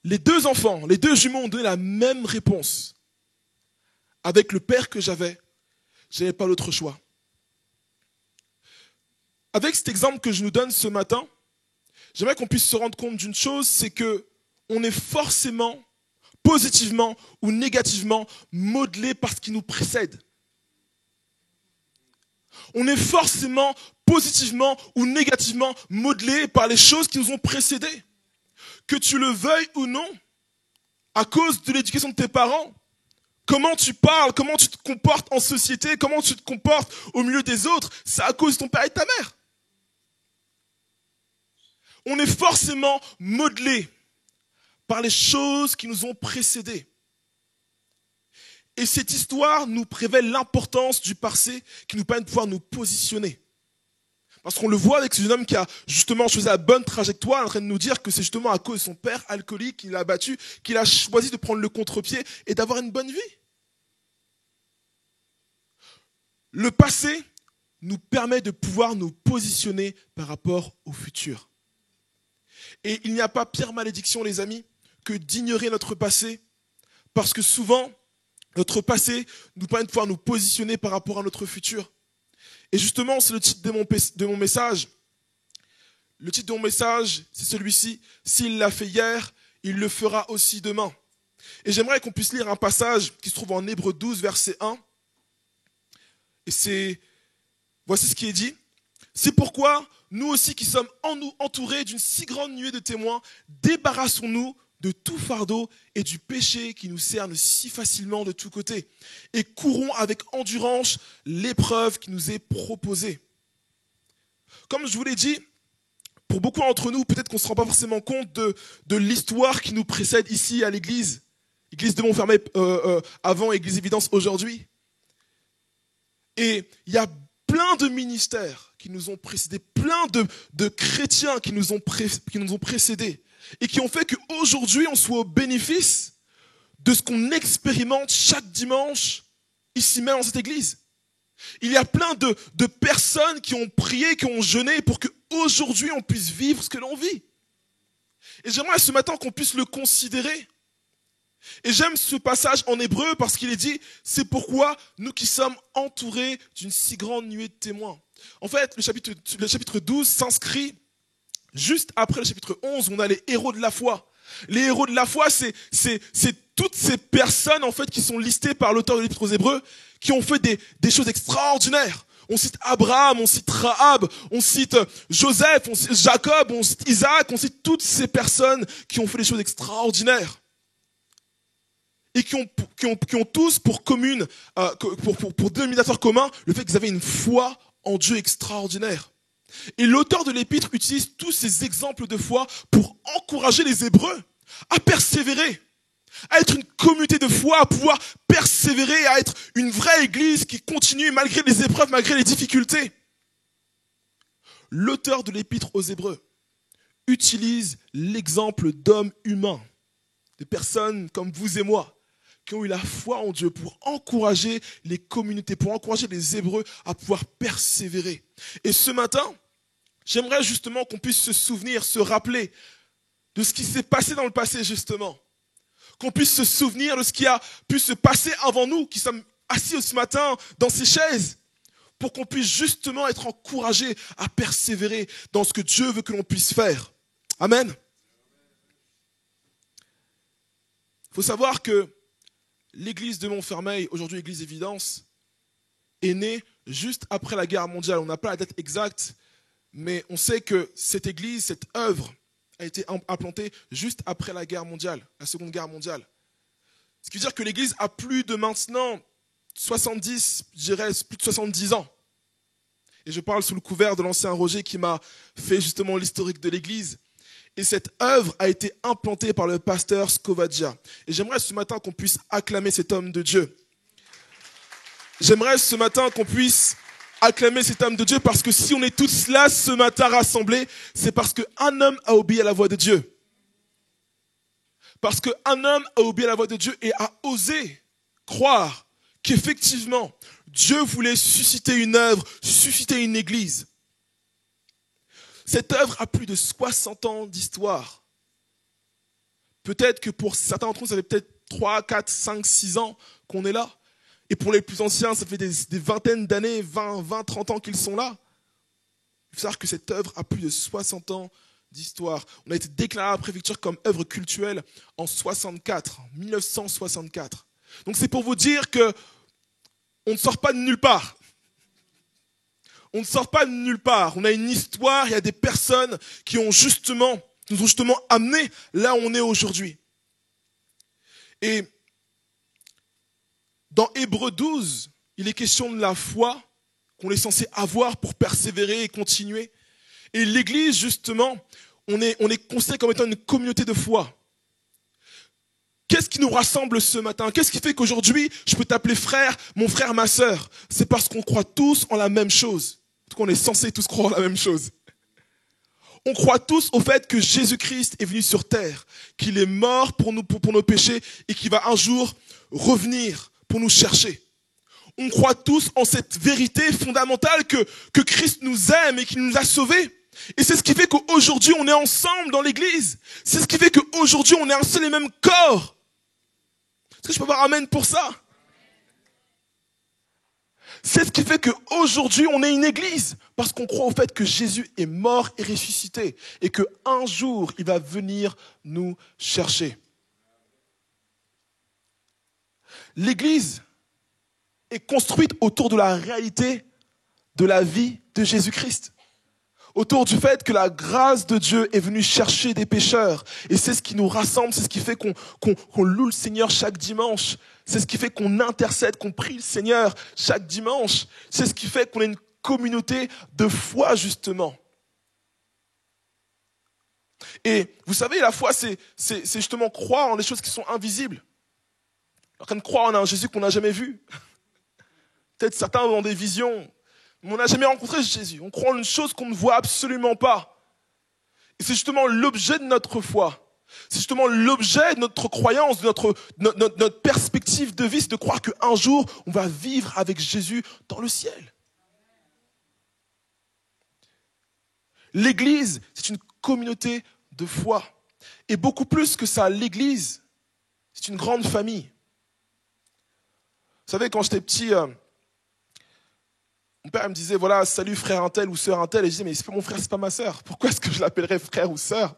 Les deux enfants, les deux jumeaux ont donné la même réponse. Avec le père que j'avais, je n'avais pas d'autre choix. Avec cet exemple que je nous donne ce matin, j'aimerais qu'on puisse se rendre compte d'une chose, c'est que on est forcément, positivement ou négativement, modelé par ce qui nous précède. On est forcément, positivement ou négativement modelé par les choses qui nous ont précédés. Que tu le veuilles ou non, à cause de l'éducation de tes parents, comment tu parles, comment tu te comportes en société, comment tu te comportes au milieu des autres, c'est à cause de ton père et de ta mère. On est forcément modelé par les choses qui nous ont précédés. Et cette histoire nous révèle l'importance du passé qui nous permet de pouvoir nous positionner. Parce qu'on le voit avec ce jeune homme qui a justement choisi la bonne trajectoire, en train de nous dire que c'est justement à cause de son père alcoolique qui l'a battu, qu'il a choisi de prendre le contre-pied et d'avoir une bonne vie. Le passé nous permet de pouvoir nous positionner par rapport au futur. Et il n'y a pas pire malédiction, les amis, que d'ignorer notre passé, parce que souvent, notre passé nous permet de pouvoir nous positionner par rapport à notre futur. Et justement, c'est le titre de mon message. Le titre de mon message, c'est celui-ci. S'il l'a fait hier, il le fera aussi demain. Et j'aimerais qu'on puisse lire un passage qui se trouve en Hébreux 12, verset 1. Et voici ce qui est dit. C'est pourquoi, nous aussi qui sommes entourés d'une si grande nuée de témoins, débarrassons-nous de tout fardeau et du péché qui nous cerne si facilement de tous côtés, et courons avec endurance l'épreuve qui nous est proposée. Comme je vous l'ai dit, pour beaucoup d'entre nous, peut-être qu'on ne se rend pas forcément compte de l'histoire qui nous précède ici à l'église. Église de Montfermeil avant, Église Évidence aujourd'hui. Et il y a plein de ministères qui nous ont précédés, plein de chrétiens qui nous ont précédés, et qui ont fait qu'aujourd'hui, on soit au bénéfice de ce qu'on expérimente chaque dimanche, ici même dans cette église. Il y a plein de personnes qui ont prié, qui ont jeûné pour qu'aujourd'hui, on puisse vivre ce que l'on vit. Et j'aimerais ce matin qu'on puisse le considérer. Et j'aime ce passage en hébreu parce qu'il est dit, c'est pourquoi nous qui sommes entourés d'une si grande nuée de témoins. En fait, le chapitre 12 s'inscrit juste après le chapitre 11, où on a les héros de la foi. Les héros de la foi, c'est toutes ces personnes en fait qui sont listées par l'auteur de l'Épître aux Hébreux, qui ont fait des choses extraordinaires. On cite Abraham, on cite Rahab, on cite Joseph, on cite Jacob, on cite Isaac, on cite toutes ces personnes qui ont fait des choses extraordinaires. Et qui ont tous pour commune, pour dénominateur commun, le fait qu'ils avaient une foi en Dieu extraordinaire. Et l'auteur de l'épître utilise tous ces exemples de foi pour encourager les Hébreux à persévérer, à être une communauté de foi, à pouvoir persévérer, à être une vraie église qui continue malgré les épreuves, malgré les difficultés. L'auteur de l'épître aux Hébreux utilise l'exemple d'hommes humains, de personnes comme vous et moi, qui ont eu la foi en Dieu pour encourager les communautés, pour encourager les Hébreux à pouvoir persévérer. Et ce matin, j'aimerais justement qu'on puisse se souvenir, se rappeler de ce qui s'est passé dans le passé justement. Qu'on puisse se souvenir de ce qui a pu se passer avant nous, qui sommes assis ce matin dans ces chaises, pour qu'on puisse justement être encouragés à persévérer dans ce que Dieu veut que l'on puisse faire. Amen. Il faut savoir que l'église de Montfermeil, aujourd'hui l'église Évidence, est née juste après la guerre mondiale. On n'a pas la date exacte, mais on sait que cette église, cette œuvre, a été implantée juste après la guerre mondiale, la seconde guerre mondiale. Ce qui veut dire que l'église a plus de maintenant 70, je dirais plus de 70 ans. Et je parle sous le couvert de l'ancien Roger qui m'a fait justement l'historique de l'église. Et cette œuvre a été implantée par le pasteur Scovaggia. Et j'aimerais ce matin qu'on puisse acclamer cet homme de Dieu. J'aimerais ce matin qu'on puisse acclamer cet homme de Dieu parce que si on est tous là ce matin rassemblés, c'est parce qu'un homme a obéi à la voix de Dieu. Parce qu'un homme a obéi à la voix de Dieu et a osé croire qu'effectivement, Dieu voulait susciter une œuvre, susciter une église. Cette œuvre a plus de 60 ans d'histoire. Peut-être que pour certains d'entre nous, ça fait peut-être 3, 4, 5, 6 ans qu'on est là. Et pour les plus anciens, ça fait des vingtaines d'années, 20, 30 ans qu'ils sont là. Il faut savoir que cette œuvre a plus de 60 ans d'histoire. On a été déclaré à la préfecture comme œuvre cultuelle en 1964. Donc c'est pour vous dire que on ne sort pas de nulle part. On ne sort pas de nulle part. On a une histoire, il y a des personnes qui nous ont justement amenés là où on est aujourd'hui. Et dans Hébreux 12, il est question de la foi qu'on est censé avoir pour persévérer et continuer. Et l'église, justement, on est considéré comme étant une communauté de foi. Qu'est-ce qui nous rassemble ce matin? Qu'est-ce qui fait qu'aujourd'hui, je peux t'appeler frère, mon frère, ma sœur? C'est parce qu'on croit tous en la même chose. En tout cas, on est censés tous croire en la même chose. On croit tous au fait que Jésus-Christ est venu sur terre, qu'il est mort pour nous, pour nos péchés et qu'il va un jour revenir pour nous chercher. On croit tous en cette vérité fondamentale que Christ nous aime et qu'il nous a sauvés. Et c'est ce qui fait qu'aujourd'hui, on est ensemble dans l'église. C'est ce qui fait qu'aujourd'hui, on est un seul et même corps. Est-ce que je peux avoir amen pour ça? C'est ce qui fait qu'aujourd'hui, on est une église. Parce qu'on croit au fait que Jésus est mort et ressuscité. Et qu'un jour, il va venir nous chercher. L'église est construite autour de la réalité de la vie de Jésus-Christ. Autour du fait que la grâce de Dieu est venue chercher des pécheurs. Et c'est ce qui nous rassemble, c'est ce qui fait qu'on loue le Seigneur chaque dimanche. C'est ce qui fait qu'on intercède, qu'on prie le Seigneur chaque dimanche. C'est ce qui fait qu'on est une communauté de foi, justement. Et vous savez, la foi, c'est justement croire en des choses qui sont invisibles. En train de croire en un Jésus qu'on n'a jamais vu. Peut-être certains ont des visions, mais on n'a jamais rencontré Jésus. On croit en une chose qu'on ne voit absolument pas. Et c'est justement l'objet de notre foi. C'est justement l'objet de notre croyance, de notre perspective de vie, c'est de croire qu'un jour, on va vivre avec Jésus dans le ciel. L'Église, c'est une communauté de foi. Et beaucoup plus que ça, l'Église, c'est une grande famille. Vous savez, quand j'étais petit, mon père me disait, voilà, salut frère un tel ou sœur un tel. Et je disais, mais c'est pas mon frère, c'est pas ma sœur. Pourquoi est-ce que je l'appellerais frère ou sœur?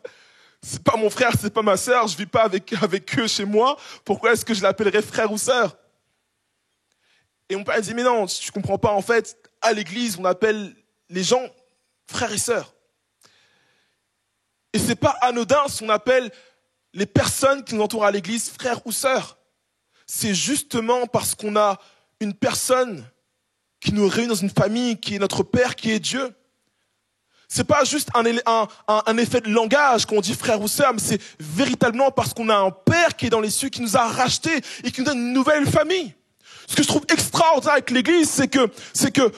C'est pas mon frère, c'est pas ma sœur. Je vis pas avec eux chez moi. Pourquoi est-ce que je l'appellerais frère ou sœur? Et mon père me disait, mais non, tu comprends pas. En fait, à l'église, on appelle les gens frères et sœurs. Et c'est pas anodin si on appelle les personnes qui nous entourent à l'église frères ou sœurs. C'est justement parce qu'on a une personne qui nous réunit dans une famille, qui est notre Père, qui est Dieu. C'est pas juste un effet de langage qu'on dit frère ou sœur, mais c'est véritablement parce qu'on a un Père qui est dans les cieux, qui nous a rachetés et qui nous donne une nouvelle famille. Ce que je trouve extraordinaire avec l'Église, c'est que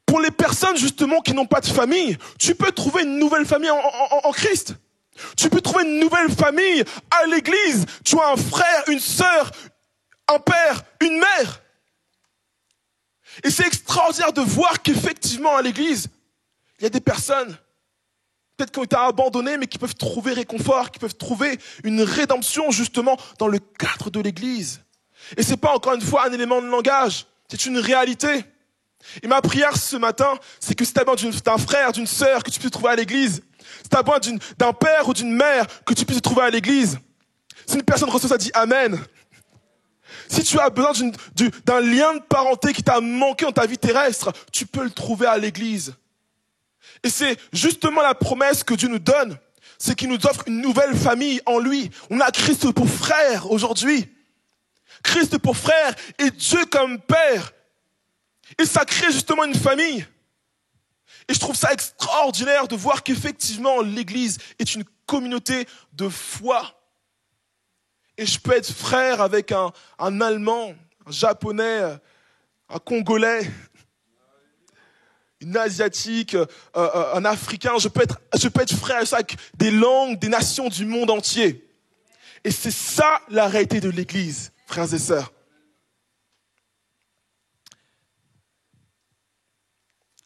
pour les personnes justement qui n'ont pas de famille, tu peux trouver une nouvelle famille en Christ. Tu peux trouver une nouvelle famille à l'église. Tu as un frère, une sœur, un père, une mère. Et c'est extraordinaire de voir qu'effectivement à l'église, il y a des personnes, peut-être qui ont été abandonnées, mais qui peuvent trouver réconfort, qui peuvent trouver une rédemption justement dans le cadre de l'église. Et c'est pas encore une fois un élément de langage, c'est une réalité. Et ma prière ce matin, c'est que si tu as besoin d'un frère, d'une sœur que tu puisses trouver à l'église, si tu as besoin d'un père ou d'une mère que tu puisses trouver à l'église, si une personne reçoit ça, dit Amen. Si tu as besoin d'un lien de parenté qui t'a manqué dans ta vie terrestre, tu peux le trouver à l'église. Et c'est justement la promesse que Dieu nous donne, c'est qu'il nous offre une nouvelle famille en lui. On a Christ pour frère aujourd'hui. Christ pour frère et Dieu comme père. Et ça crée justement une famille. Et je trouve ça extraordinaire de voir qu'effectivement l'église est une communauté de foi. Et je peux être frère avec un Allemand, un Japonais, un Congolais, une Asiatique, un Africain. Je peux être frère avec des langues, des nations du monde entier. Et c'est ça la réalité de l'église, frères et sœurs.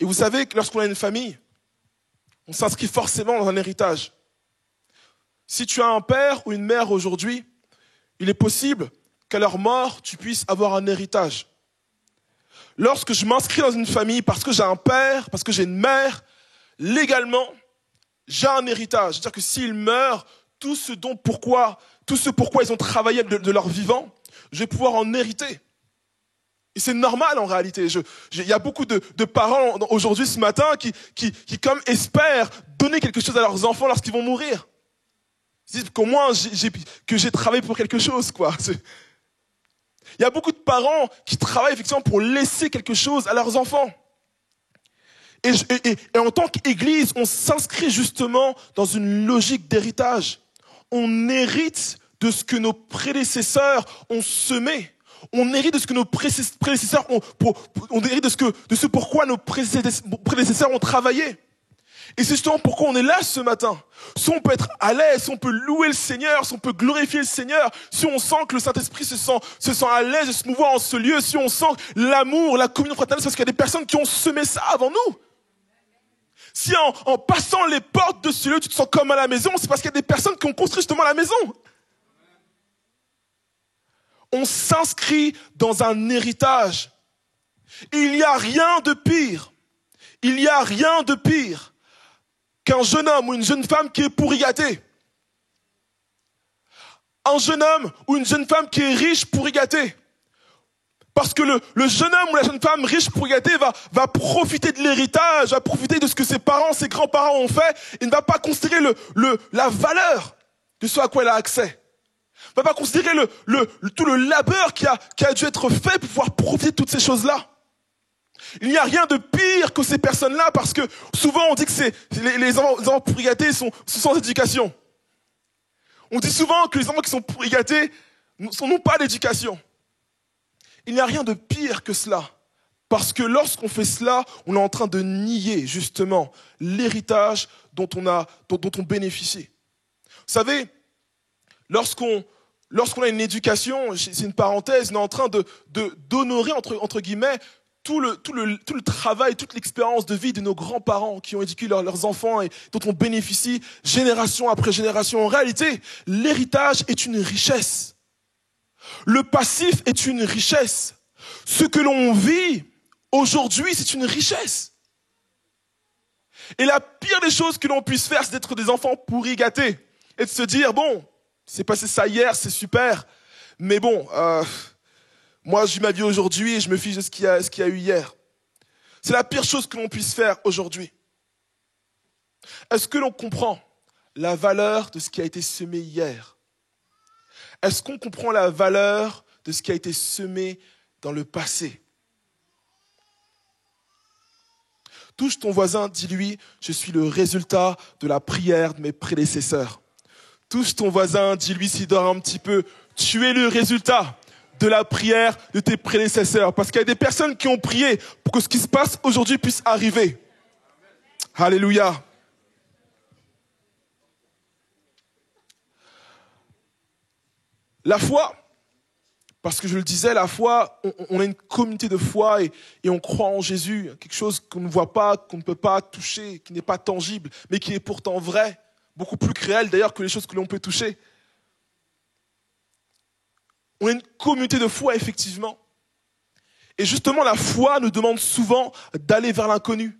Et vous savez que lorsqu'on a une famille, on s'inscrit forcément dans un héritage. Si tu as un père ou une mère aujourd'hui, il est possible qu'à leur mort, tu puisses avoir un héritage. Lorsque je m'inscris dans une famille parce que j'ai un père, parce que j'ai une mère, légalement, j'ai un héritage. C'est-à-dire que s'ils meurent, tout ce pourquoi ils ont travaillé de leur vivant, je vais pouvoir en hériter. Et c'est normal en réalité. Il y a beaucoup de parents aujourd'hui, ce matin, qui comme espèrent donner quelque chose à leurs enfants lorsqu'ils vont mourir. Ils disent qu'au moins que j'ai travaillé pour quelque chose, quoi. Il y a beaucoup de parents qui travaillent effectivement pour laisser quelque chose à leurs enfants. Et en tant qu'église, on s'inscrit justement dans une logique d'héritage. On hérite de ce que nos prédécesseurs ont semé. On hérite de ce que nos prédécesseurs on hérite de ce pourquoi nos prédécesseurs ont travaillé. Et c'est justement pourquoi on est là ce matin. Si on peut être à l'aise, si on peut louer le Seigneur, si on peut glorifier le Seigneur, si on sent que le Saint-Esprit se sent à l'aise de se mouvoir en ce lieu, si on sent l'amour, la communion fraternelle, c'est parce qu'il y a des personnes qui ont semé ça avant nous. Si en passant les portes de ce lieu, tu te sens comme à la maison, c'est parce qu'il y a des personnes qui ont construit justement la maison. On s'inscrit dans un héritage. Et il n'y a rien de pire. Il n'y a rien de pire qu'un jeune homme ou une jeune femme qui est pourri gâté. Un jeune homme ou une jeune femme qui est riche pourri gâté. Parce que le jeune homme ou la jeune femme riche pourri gâté va profiter de l'héritage, va profiter de ce que ses parents, ses grands-parents ont fait et ne va pas considérer la valeur de ce à quoi elle a accès. Ne va pas considérer tout le labeur qui a dû être fait pour pouvoir profiter de toutes ces choses-là. Il n'y a rien de pire que ces personnes-là parce que souvent on dit que les enfants pourri gâtés sont sans éducation. On dit souvent que les enfants qui sont pourri gâtés n'ont pas d'éducation. Il n'y a rien de pire que cela. Parce que lorsqu'on fait cela, on est en train de nier justement l'héritage dont on bénéficie. Vous savez, lorsqu'on a une éducation, c'est une parenthèse, on est en train d'honorer entre guillemets tout le travail, toute l'expérience de vie de nos grands-parents qui ont éduqué leurs enfants et dont on bénéficie génération après génération. En réalité, l'héritage est une richesse. Le passif est une richesse. Ce que l'on vit aujourd'hui, c'est une richesse. Et la pire des choses que l'on puisse faire, c'est d'être des enfants pourris gâtés et de se dire, bon, c'est passé ça hier, c'est super, mais bon, moi, je vis ma vie aujourd'hui et je me fiche de ce qu'il y a eu hier. C'est la pire chose que l'on puisse faire aujourd'hui. Est-ce que l'on comprend la valeur de ce qui a été semé hier? Est-ce qu'on comprend la valeur de ce qui a été semé dans le passé? Touche ton voisin, dis-lui, je suis le résultat de la prière de mes prédécesseurs. Touche ton voisin, dis-lui s'il dort un petit peu, tu es le résultat de la prière de tes prédécesseurs. Parce qu'il y a des personnes qui ont prié pour que ce qui se passe aujourd'hui puisse arriver. Alléluia. La foi, parce que je le disais, la foi, on a une communauté de foi et on croit en Jésus, quelque chose qu'on ne voit pas, qu'on ne peut pas toucher, qui n'est pas tangible, mais qui est pourtant vrai, beaucoup plus réel d'ailleurs que les choses que l'on peut toucher. On a une communauté de foi, effectivement. Et justement, la foi nous demande souvent d'aller vers l'inconnu.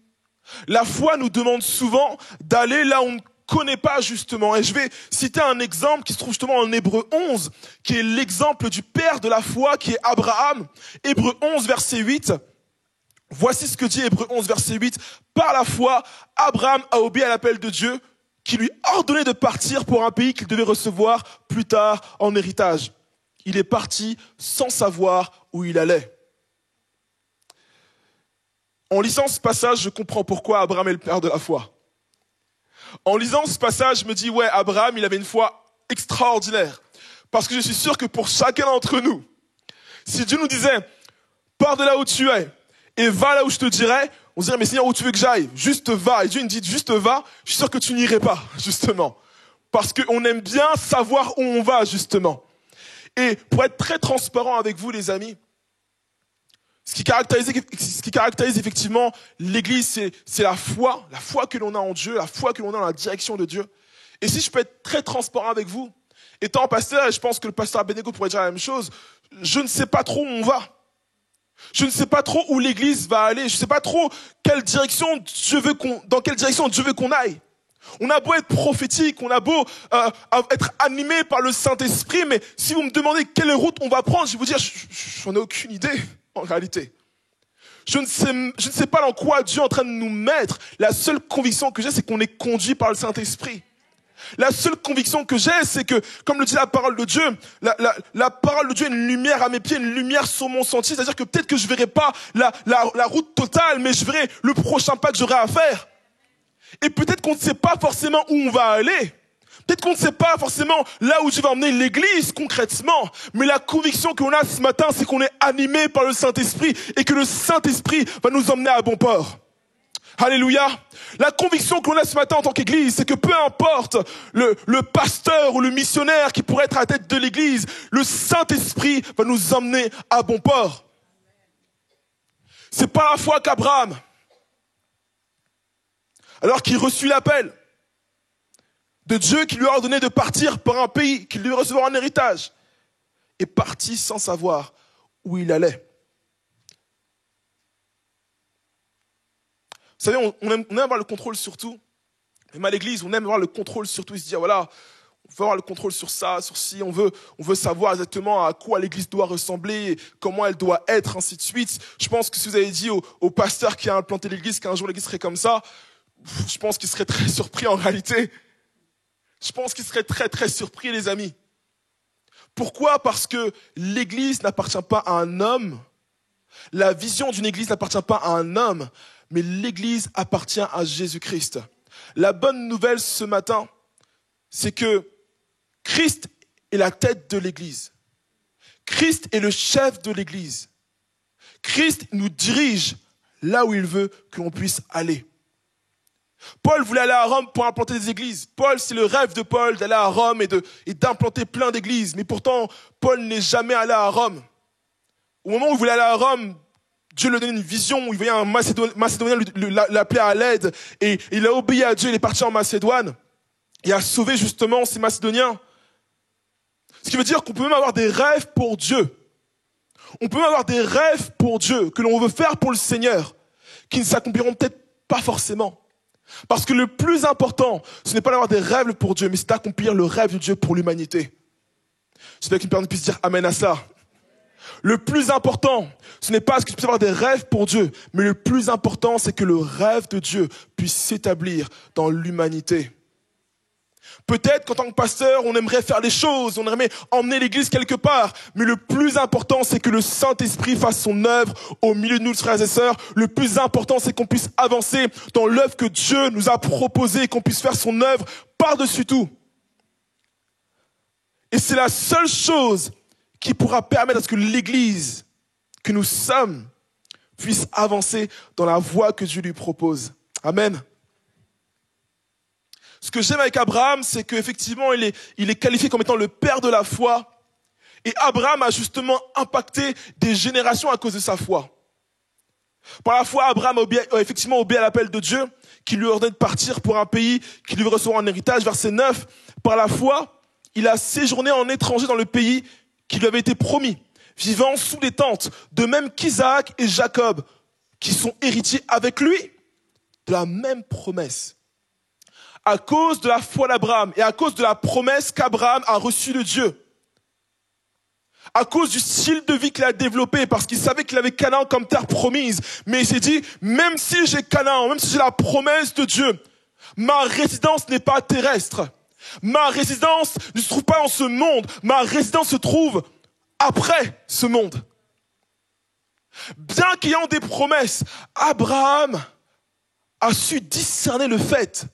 La foi nous demande souvent d'aller là où on ne connaît pas, justement. Et je vais citer un exemple qui se trouve justement en Hébreux 11, qui est l'exemple du père de la foi, qui est Abraham. Hébreux 11, verset 8. Voici ce que dit Hébreux 11, verset 8. Par la foi, Abraham a obéi à l'appel de Dieu, qui lui ordonnait de partir pour un pays qu'il devait recevoir plus tard en héritage. Il est parti sans savoir où il allait. En lisant ce passage, je comprends pourquoi Abraham est le père de la foi. En lisant ce passage, je me dis, ouais, Abraham, il avait une foi extraordinaire. Parce que je suis sûr que pour chacun d'entre nous, si Dieu nous disait, pars de là où tu es et va là où je te dirai, on se dirait, mais Seigneur, où tu veux que j'aille? Juste va. Et Dieu nous dit, juste va, je suis sûr que tu n'irais pas, justement. Parce qu'on aime bien savoir où on va, justement. Et pour être très transparent avec vous, les amis, ce qui caractérise effectivement l'Église, c'est la foi que l'on a en Dieu, la foi que l'on a dans la direction de Dieu. Et si je peux être très transparent avec vous, étant pasteur, et je pense que le pasteur Abednego pourrait dire la même chose, je ne sais pas trop où on va. Je ne sais pas trop où l'Église va aller. Je ne sais pas trop dans quelle direction Dieu veut qu'on aille. On a beau être prophétique, on a beau être animé par le Saint-Esprit, mais si vous me demandez quelle route on va prendre, je vais vous dire, j'en ai aucune idée. En réalité, je ne sais pas dans quoi Dieu est en train de nous mettre. La seule conviction que j'ai, c'est qu'on est conduit par le Saint-Esprit. La seule conviction que j'ai, c'est que, comme le dit la parole de Dieu, la parole de Dieu est une lumière à mes pieds, une lumière sur mon sentier. C'est-à-dire que peut-être que je verrai pas la route totale, mais je verrai le prochain pas que j'aurai à faire. Et peut-être qu'on ne sait pas forcément où on va aller. Peut-être qu'on ne sait pas forcément là où Dieu va emmener l'Église concrètement, mais la conviction qu'on a ce matin, c'est qu'on est animé par le Saint-Esprit et que le Saint-Esprit va nous emmener à bon port. Alléluia. La conviction qu'on a ce matin en tant qu'Église, c'est que peu importe le pasteur ou le missionnaire qui pourrait être à la tête de l'Église, le Saint-Esprit va nous emmener à bon port. C'est par la foi qu'Abraham, alors qu'il reçut l'appel de Dieu qui lui a ordonné de partir par un pays qu'il devait recevoir en héritage, est parti sans savoir où il allait. Vous savez, on aime avoir le contrôle sur tout. Même à l'église, on aime avoir le contrôle sur tout. Il se dit, voilà, on veut avoir le contrôle sur ça, sur ci, on veut savoir exactement à quoi l'église doit ressembler, comment elle doit être, ainsi de suite. Je pense que si vous avez dit au pasteur qui a implanté l'église qu'un jour l'église serait comme ça, je pense qu'il serait très surpris en réalité. Je pense qu'il serait très très surpris, les amis. Pourquoi? Parce que l'église n'appartient pas à un homme. La vision d'une église n'appartient pas à un homme, mais l'église appartient à Jésus-Christ. La bonne nouvelle ce matin, c'est que Christ est la tête de l'église. Christ est le chef de l'église. Christ nous dirige là où il veut que l'on puisse aller. Paul voulait aller à Rome pour implanter des églises. Paul, c'est le rêve de Paul d'aller à Rome et d'implanter plein d'églises. Mais pourtant, Paul n'est jamais allé à Rome. Au moment où il voulait aller à Rome, Dieu lui donnait une vision où il voyait un Macédonien l'appeler à l'aide. Et il a obéi à Dieu, il est parti en Macédoine. Et a sauvé justement ces Macédoniens. Ce qui veut dire qu'on peut même avoir des rêves pour Dieu. On peut même avoir des rêves pour Dieu, que l'on veut faire pour le Seigneur, qui ne s'accompliront peut-être pas forcément. Parce que le plus important, ce n'est pas d'avoir des rêves pour Dieu, mais c'est d'accomplir le rêve de Dieu pour l'humanité. J'espère qu'une personne puisse dire amen à ça. Le plus important, ce n'est pas ce que tu puisses avoir des rêves pour Dieu, mais le plus important, c'est que le rêve de Dieu puisse s'établir dans l'humanité. Peut-être qu'en tant que pasteur, on aimerait faire les choses, on aimerait emmener l'église quelque part, mais le plus important, c'est que le Saint-Esprit fasse son œuvre au milieu de nous, frères et sœurs. Le plus important, c'est qu'on puisse avancer dans l'œuvre que Dieu nous a proposée et qu'on puisse faire son œuvre par-dessus tout. Et c'est la seule chose qui pourra permettre à ce que l'église que nous sommes puisse avancer dans la voie que Dieu lui propose. Amen. Ce que j'aime avec Abraham, c'est qu'effectivement, il est qualifié comme étant le père de la foi. Et Abraham a justement impacté des générations à cause de sa foi. Par la foi, Abraham a effectivement obéi à l'appel de Dieu, qui lui ordonne de partir pour un pays qu'il devait recevoir en héritage. Verset 9, par la foi, il a séjourné en étranger dans le pays qui lui avait été promis, vivant sous les tentes, de même qu'Isaac et Jacob, qui sont héritiers avec lui de la même promesse. À cause de la foi d'Abraham et à cause de la promesse qu'Abraham a reçue de Dieu, à cause du style de vie qu'il a développé, parce qu'il savait qu'il avait Canaan comme terre promise, mais il s'est dit, même si j'ai Canaan, même si j'ai la promesse de Dieu, ma résidence n'est pas terrestre. Ma résidence ne se trouve pas dans ce monde, ma résidence se trouve après ce monde. Bien qu'ayant des promesses, Abraham a su discerner le fait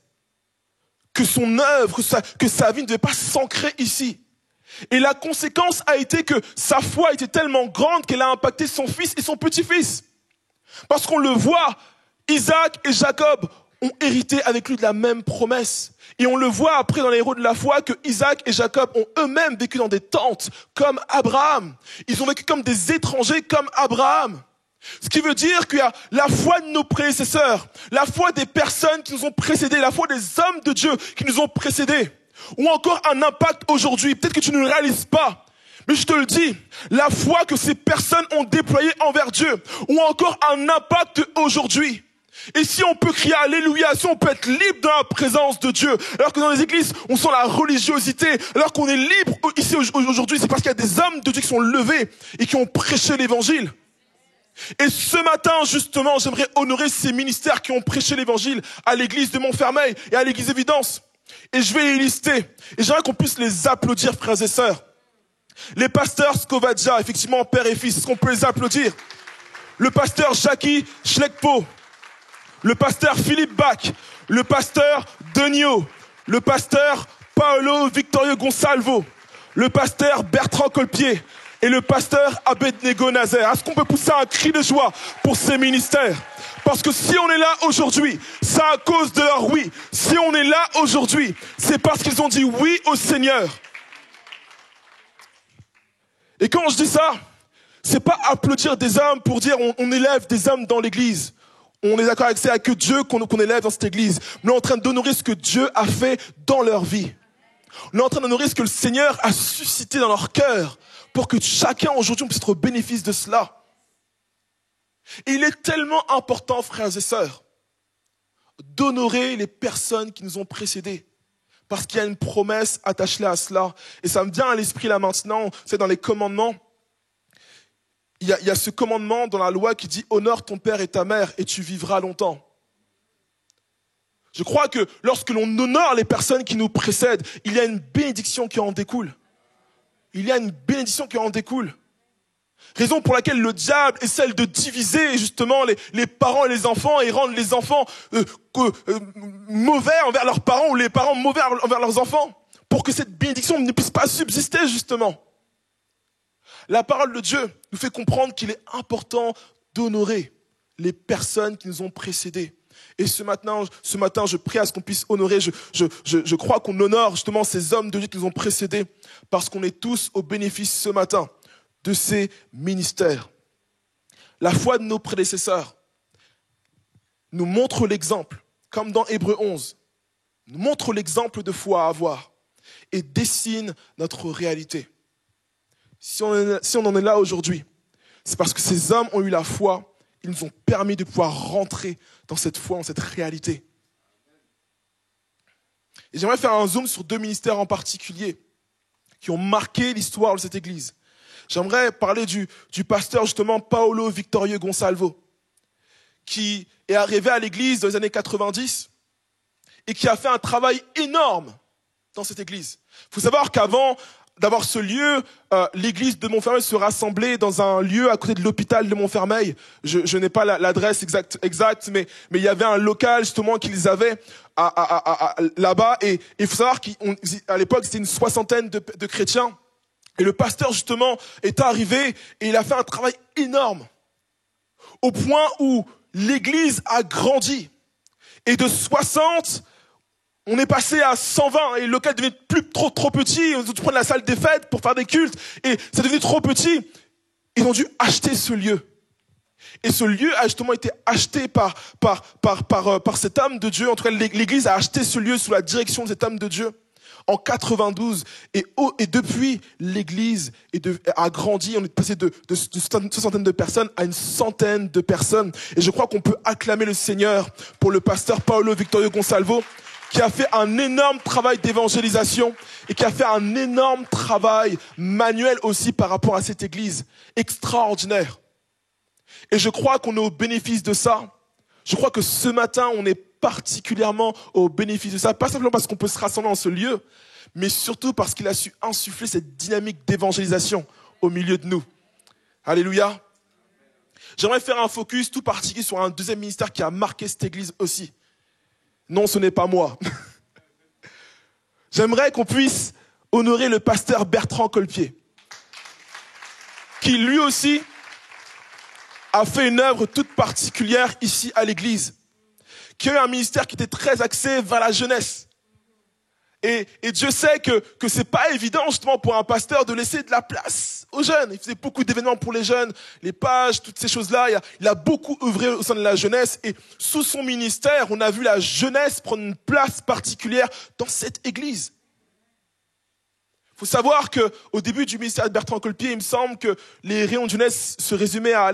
que son œuvre, que sa vie ne devait pas s'ancrer ici. Et la conséquence a été que sa foi était tellement grande qu'elle a impacté son fils et son petit-fils. Parce qu'on le voit, Isaac et Jacob ont hérité avec lui de la même promesse. Et on le voit après dans les héros de la foi que Isaac et Jacob ont eux-mêmes vécu dans des tentes comme Abraham. Ils ont vécu comme des étrangers comme Abraham. Ce qui veut dire qu'il y a la foi de nos prédécesseurs, la foi des personnes qui nous ont précédés, la foi des hommes de Dieu qui nous ont précédés, ou encore un impact aujourd'hui. Peut-être que tu ne le réalises pas, mais je te le dis, la foi que ces personnes ont déployée envers Dieu, ou encore un impact aujourd'hui. Et si on peut crier alléluia, si on peut être libre dans la présence de Dieu, alors que dans les églises, on sent la religiosité, alors qu'on est libre ici aujourd'hui, c'est parce qu'il y a des hommes de Dieu qui sont levés et qui ont prêché l'évangile. Et ce matin, justement, j'aimerais honorer ces ministères qui ont prêché l'évangile à l'église de Montfermeil et à l'église Évidence. Et je vais les lister. Et j'aimerais qu'on puisse les applaudir, frères et sœurs. Les pasteurs Scovadja, effectivement, père et fils, est-ce qu'on peut les applaudir? Le pasteur Jackie Schleckpo, le pasteur Philippe Bach, le pasteur Denio, le pasteur Paolo Victorio Gonsalvo, le pasteur Bertrand Colpier et le pasteur Abednego Nazaire. Est-ce qu'on peut pousser un cri de joie pour ces ministères? Parce que si on est là aujourd'hui, c'est à cause de leur oui. Si on est là aujourd'hui, c'est parce qu'ils ont dit oui au Seigneur. Et quand je dis ça, c'est pas applaudir des hommes pour dire on élève des hommes dans l'église. On est d'accord avec ça, que Dieu qu'on élève dans cette église. Mais on est en train d'honorer ce que Dieu a fait dans leur vie. On est en train d'honorer ce que le Seigneur a suscité dans leur cœur pour que chacun aujourd'hui puisse être au bénéfice de cela. Et il est tellement important, frères et sœurs, d'honorer les personnes qui nous ont précédés. Parce qu'il y a une promesse attachée à cela. Et ça me vient à l'esprit là maintenant, c'est dans les commandements. Il y a ce commandement dans la loi qui dit « Honore ton père et ta mère et tu vivras longtemps ». Je crois que lorsque l'on honore les personnes qui nous précèdent, il y a une bénédiction qui en découle. Il y a une bénédiction qui en découle. Raison pour laquelle le diable est celle de diviser justement les parents et les enfants et rendre les enfants mauvais envers leurs parents ou les parents mauvais envers leurs enfants pour que cette bénédiction ne puisse pas subsister justement. La parole de Dieu nous fait comprendre qu'il est important d'honorer les personnes qui nous ont précédés. Et ce matin, je prie à ce qu'on puisse honorer, je crois qu'on honore justement ces hommes de Dieu qui nous ont précédés parce qu'on est tous au bénéfice ce matin de ces ministères. La foi de nos prédécesseurs nous montre l'exemple, comme dans Hébreux 11, nous montre l'exemple de foi à avoir et dessine notre réalité. Si on en est là aujourd'hui, c'est parce que ces hommes ont eu la foi, ils nous ont permis de pouvoir rentrer dans cette foi, dans cette réalité. Et j'aimerais faire un zoom sur deux ministères en particulier qui ont marqué l'histoire de cette église. J'aimerais parler du pasteur justement Paolo Victorio Gonsalvo, qui est arrivé à l'église dans les années 90 et qui a fait un travail énorme dans cette église. Il faut savoir qu'avant d'avoir ce lieu, l'église de Montfermeil se rassemblait dans un lieu à côté de l'hôpital de Montfermeil. Je n'ai pas l'adresse exacte, mais il y avait un local justement qu'ils avaient là-bas. Et il faut savoir qu'à l'époque, c'était une soixantaine de chrétiens. Et le pasteur justement est arrivé et il a fait un travail énorme. Au point où l'église a grandi. Et de 60, On est passé à 120 et le local devenait plus trop petit. Ils ont dû prendre la salle des fêtes pour faire des cultes et ça devenait trop petit. Ils ont dû acheter ce lieu. Et ce lieu a justement été acheté par cet homme de Dieu. En tout cas, l'Église a acheté ce lieu sous la direction de cet homme de Dieu en 92. Et depuis, l'Église a grandi. On est passé de soixantaine de personnes à une centaine de personnes. Et je crois qu'on peut acclamer le Seigneur pour le pasteur Paulo Victorio Gonçalves, qui a fait un énorme travail d'évangélisation et qui a fait un énorme travail manuel aussi par rapport à cette Église. Extraordinaire. Et je crois qu'on est au bénéfice de ça. Je crois que ce matin, on est particulièrement au bénéfice de ça. Pas simplement parce qu'on peut se rassembler dans ce lieu, mais surtout parce qu'il a su insuffler cette dynamique d'évangélisation au milieu de nous. Alléluia. J'aimerais faire un focus tout particulier sur un deuxième ministère qui a marqué cette église aussi. Non, ce n'est pas moi. J'aimerais qu'on puisse honorer le pasteur Bertrand Colpier, qui lui aussi a fait une œuvre toute particulière ici à l'église, qui a eu un ministère qui était très axé vers la jeunesse. Et Dieu sait que c'est pas évident justement pour un pasteur de laisser de la place aux jeunes. Il faisait beaucoup d'événements pour les jeunes, les pages, toutes ces choses-là. Il a beaucoup œuvré au sein de la jeunesse. Et sous son ministère, on a vu la jeunesse prendre une place particulière dans cette église. Il faut savoir qu'au début du ministère de Bertrand Colpier, il me semble que les réunions de jeunesse se résumaient à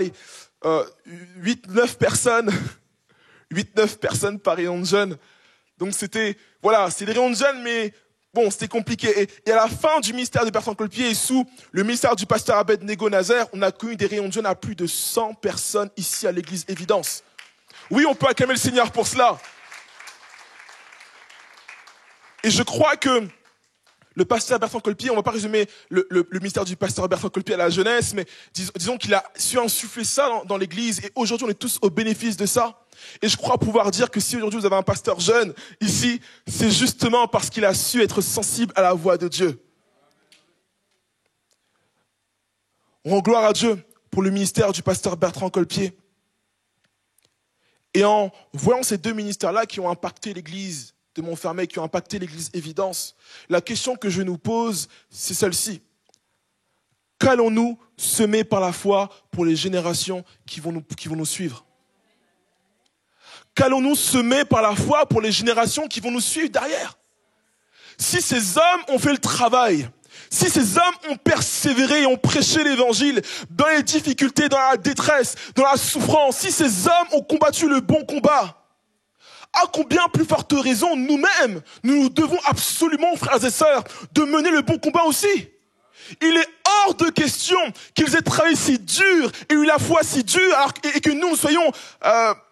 8-9 personnes. 8-9 personnes par réunion de jeunes. Donc c'était des réunions de jeunes, mais bon, c'était compliqué. Et à la fin du ministère de Bertrand Colpier et sous le ministère du pasteur Abednego Nazaire, on a connu des réunions de jeunes à plus de 100 personnes ici à l'église Évidence. Oui, on peut acclamer le Seigneur pour cela. Et je crois que le pasteur Bertrand Colpier, on ne va pas résumer le ministère du pasteur Bertrand Colpier à la jeunesse, mais disons qu'il a su insuffler ça dans l'église et aujourd'hui on est tous au bénéfice de ça. Et je crois pouvoir dire que si aujourd'hui vous avez un pasteur jeune ici, c'est justement parce qu'il a su être sensible à la voix de Dieu. On rend gloire à Dieu pour le ministère du pasteur Bertrand Colpier. Et en voyant ces deux ministères-là qui ont impacté l'église de Montfermeil, qui ont impacté l'église Évidence, la question que je nous pose, c'est celle-ci. Qu'allons-nous semer par la foi pour les générations qui vont nous suivre? Qu'allons-nous semer par la foi pour les générations qui vont nous suivre derrière? Si ces hommes ont fait le travail, si ces hommes ont persévéré et ont prêché l'évangile dans les difficultés, dans la détresse, dans la souffrance, si ces hommes ont combattu le bon combat, à combien plus forte raison nous-mêmes, nous devons absolument, frères et sœurs, de mener le bon combat aussi. Il est hors de question qu'ils aient travaillé si dur et eu la foi si dure et que nous soyons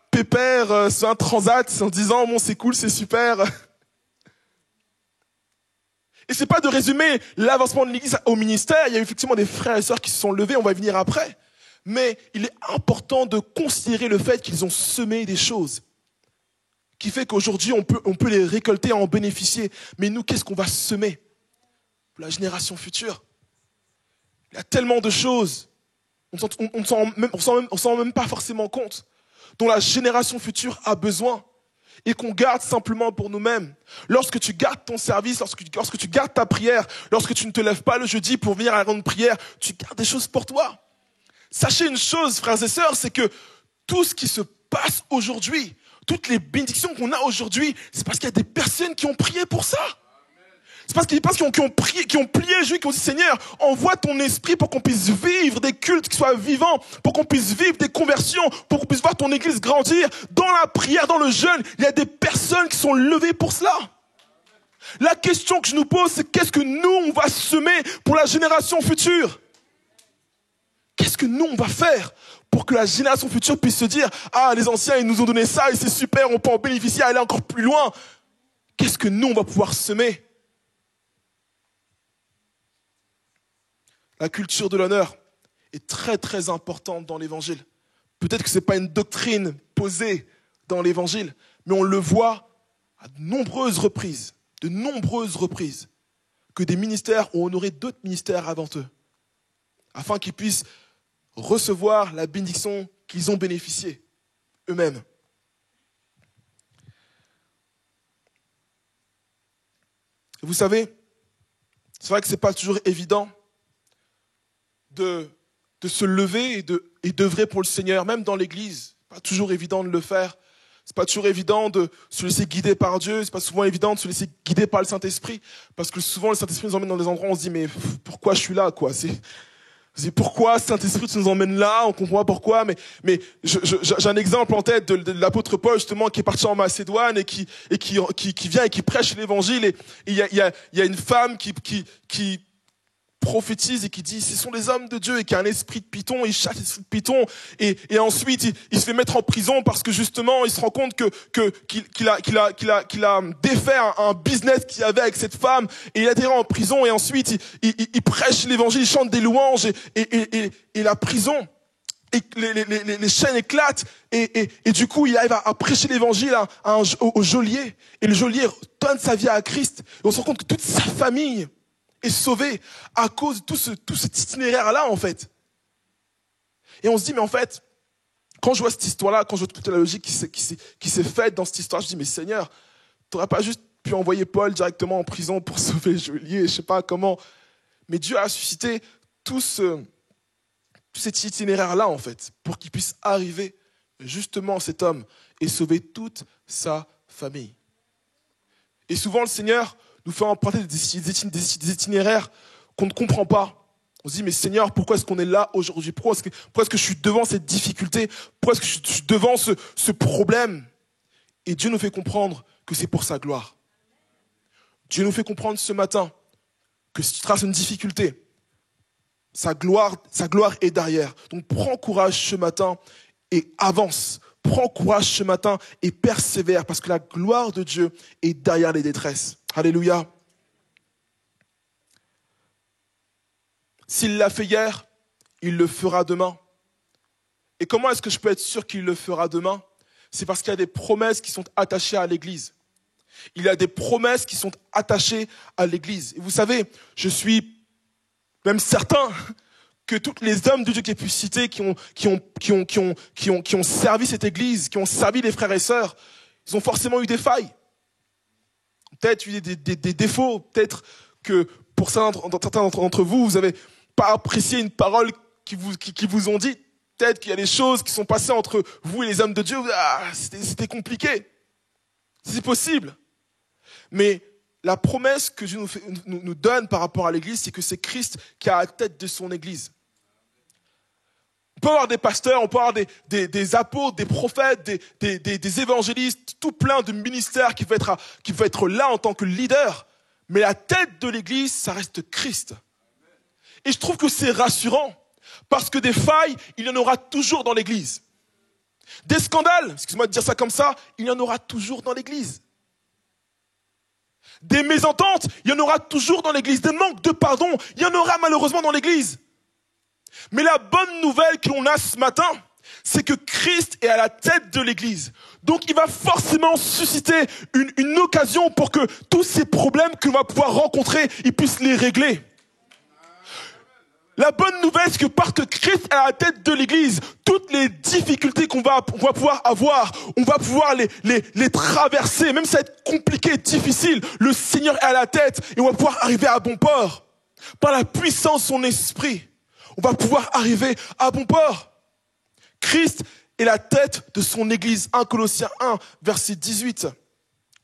pépère sur un transat en disant bon c'est cool, c'est super. Et c'est pas de résumer l'avancement de l'église au ministère, il y a effectivement des frères et sœurs qui se sont levés, on va y venir après. Mais il est important de considérer le fait qu'ils ont semé des choses qui fait qu'aujourd'hui on peut les récolter et en bénéficier. Mais nous, qu'est-ce qu'on va semer pour la génération future? Il y a tellement de choses, on s'en rend même pas forcément compte, dont la génération future a besoin et qu'on garde simplement pour nous-mêmes. Lorsque tu gardes ton service, lorsque tu gardes ta prière, lorsque tu ne te lèves pas le jeudi pour venir à la grande prière, tu gardes des choses pour toi. Sachez une chose, frères et sœurs, c'est que tout ce qui se passe aujourd'hui, toutes les bénédictions qu'on a aujourd'hui, c'est parce qu'il y a des personnes qui ont prié pour ça. C'est parce qu'ils ont prié, qui ont plié le genou, qui ont dit Seigneur, envoie ton esprit pour qu'on puisse vivre des cultes qui soient vivants, pour qu'on puisse vivre des conversions, pour qu'on puisse voir ton église grandir. Dans la prière, dans le jeûne, il y a des personnes qui sont levées pour cela. La question que je nous pose, c'est qu'est-ce que nous, on va semer pour la génération future? Qu'est-ce que nous, on va faire pour que la génération future puisse se dire ah, les anciens, ils nous ont donné ça et c'est super, on peut en bénéficier, aller encore plus loin. Qu'est-ce que nous, on va pouvoir semer? La culture de l'honneur est très très importante dans l'évangile. Peut-être que ce n'est pas une doctrine posée dans l'évangile, mais on le voit à de nombreuses reprises, que des ministères ont honoré d'autres ministères avant eux, afin qu'ils puissent recevoir la bénédiction qu'ils ont bénéficiée eux-mêmes. Et vous savez, c'est vrai que ce n'est pas toujours évident de se lever et d'œuvrer pour le Seigneur, même dans l'église. Ce n'est pas toujours évident de le faire. Ce n'est pas toujours évident de se laisser guider par Dieu. Ce n'est pas souvent évident de se laisser guider par le Saint-Esprit. Parce que souvent, le Saint-Esprit nous emmène dans des endroits où on se dit, mais pourquoi je suis là, quoi? C'est pourquoi Saint-Esprit tu nous emmène là, on comprend pas pourquoi, mais j'ai un exemple en tête de l'apôtre Paul justement qui est parti en Macédoine et qui vient et qui prêche l'évangile et il y a une femme qui prophétise et qui dit ce sont des hommes de Dieu et qui a un esprit de python, il chasse l'esprit de python et ensuite il se fait mettre en prison parce que justement il se rend compte qu'il a défait un business qu'il avait avec cette femme et il atterrit en prison et ensuite il prêche l'évangile, il chante des louanges et la prison et les chaînes éclatent et du coup il arrive à prêcher l'évangile au geôlier et le geôlier donne sa vie à Christ et on se rend compte que toute sa famille est sauvé à cause de tout cet itinéraire-là, en fait. Et on se dit, mais en fait, quand je vois cette histoire-là, quand je vois toute la logique qui s'est faite dans cette histoire, je dis, mais Seigneur, tu n'aurais pas juste pu envoyer Paul directement en prison pour sauver le geôlier, je ne sais pas comment. Mais Dieu a suscité tout cet itinéraire-là, en fait, pour qu'il puisse arriver justement cet homme et sauver toute sa famille. Et souvent, le Seigneur nous fait emprunter des itinéraires qu'on ne comprend pas. On se dit, mais Seigneur, pourquoi est-ce qu'on est là aujourd'hui? Pourquoi est-ce que je suis devant cette difficulté? Pourquoi est-ce que je suis devant ce problème? Et Dieu nous fait comprendre que c'est pour sa gloire. Dieu nous fait comprendre ce matin que si tu traverses une difficulté, sa gloire est derrière. Donc prends courage ce matin et avance. Prends courage ce matin et persévère parce que la gloire de Dieu est derrière les détresses. Alléluia. S'il l'a fait hier, il le fera demain. Et comment est-ce que je peux être sûr qu'il le fera demain? C'est parce qu'il y a des promesses qui sont attachées à l'Église. Il y a des promesses qui sont attachées à l'Église. Et vous savez, je suis même certain que tous les hommes de Dieu qui ont pu citer, qui ont servi cette Église, qui ont servi les frères et sœurs, ils ont forcément eu des failles. Peut-être eu des défauts, peut-être que pour certains d'entre vous, vous n'avez pas apprécié une parole qui vous ont dit. Peut-être qu'il y a des choses qui sont passées entre vous et les hommes de Dieu. C'était compliqué. C'est possible. Mais la promesse que Dieu nous donne par rapport à l'Église, c'est que c'est Christ qui a la tête de son Église. On peut avoir des pasteurs, on peut avoir des apôtres, des prophètes, des évangélistes, tout plein de ministères qui vont être là en tant que leader. Mais la tête de l'Église, ça reste Christ. Et je trouve que c'est rassurant, parce que des failles, il y en aura toujours dans l'Église. Des scandales, excuse-moi de dire ça comme ça, il y en aura toujours dans l'Église. Des mésententes, il y en aura toujours dans l'Église. Des manques de pardon, il y en aura malheureusement dans l'Église. Mais la bonne nouvelle que l'on a ce matin, c'est que Christ est à la tête de l'Église. Donc il va forcément susciter une occasion pour que tous ces problèmes que l'on va pouvoir rencontrer, il puisse les régler. La bonne nouvelle, c'est que parce que Christ est à la tête de l'Église, toutes les difficultés qu'on va pouvoir avoir, on va pouvoir les traverser. Même si ça va être compliqué, difficile, le Seigneur est à la tête et on va pouvoir arriver à bon port. Par la puissance de son esprit, on va pouvoir arriver à bon port. Christ est la tête de son Église. 1 Colossiens 1, verset 18.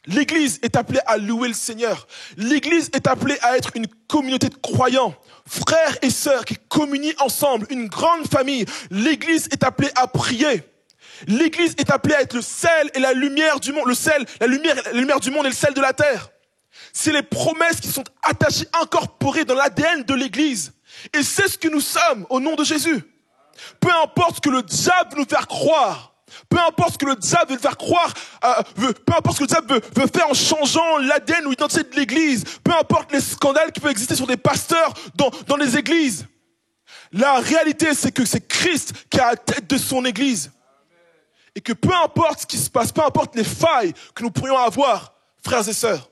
L'Église est appelée à louer le Seigneur. L'Église est appelée à être une communauté de croyants, frères et sœurs qui communient ensemble, une grande famille. L'Église est appelée à prier. L'Église est appelée à être le sel et la lumière du monde, le sel, la lumière du monde et le sel de la terre. C'est les promesses qui sont attachées, incorporées dans l'ADN de l'Église. Et c'est ce que nous sommes au nom de Jésus. Peu importe ce que le diable veut nous faire croire, peu importe ce que le diable veut faire croire, peu importe ce que le diable veut faire en changeant l'ADN ou l'identité de l'Église, peu importe les scandales qui peuvent exister sur des pasteurs dans les églises. La réalité, c'est que c'est Christ qui est à la tête de son Église. Et que peu importe ce qui se passe, peu importe les failles que nous pourrions avoir, frères et sœurs,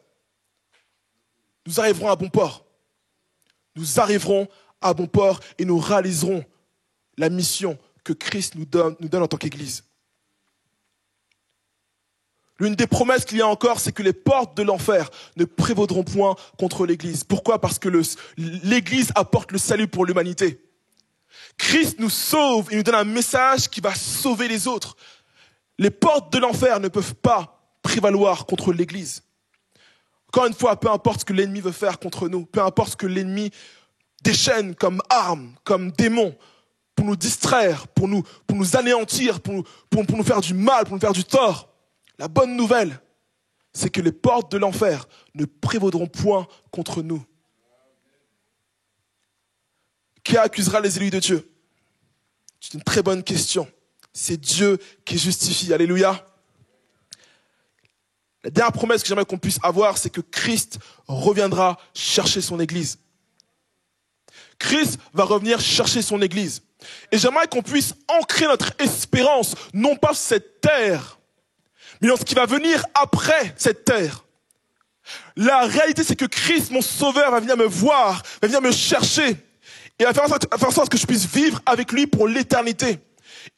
nous arriverons à bon port. Nous arriverons à bon port et nous réaliserons la mission que Christ nous donne en tant qu'Église. L'une des promesses qu'il y a encore, c'est que les portes de l'enfer ne prévaudront point contre l'Église. Pourquoi? Parce que l'Église apporte le salut pour l'humanité. Christ nous sauve et nous donne un message qui va sauver les autres. Les portes de l'enfer ne peuvent pas prévaloir contre l'Église. Encore une fois, peu importe ce que l'ennemi veut faire contre nous, peu importe ce que l'ennemi déchaîne comme arme, comme démon, pour nous distraire, pour nous anéantir, pour nous faire du mal, pour nous faire du tort. La bonne nouvelle, c'est que les portes de l'enfer ne prévaudront point contre nous. Qui accusera les élus de Dieu? C'est une très bonne question. C'est Dieu qui justifie. Alléluia. La dernière promesse que j'aimerais qu'on puisse avoir, c'est que Christ reviendra chercher son Église. Christ va revenir chercher son Église. Et j'aimerais qu'on puisse ancrer notre espérance, non pas sur cette terre, mais dans ce qui va venir après cette terre. La réalité, c'est que Christ, mon sauveur, va venir me voir, va venir me chercher, et va faire en sorte que je puisse vivre avec lui pour l'éternité.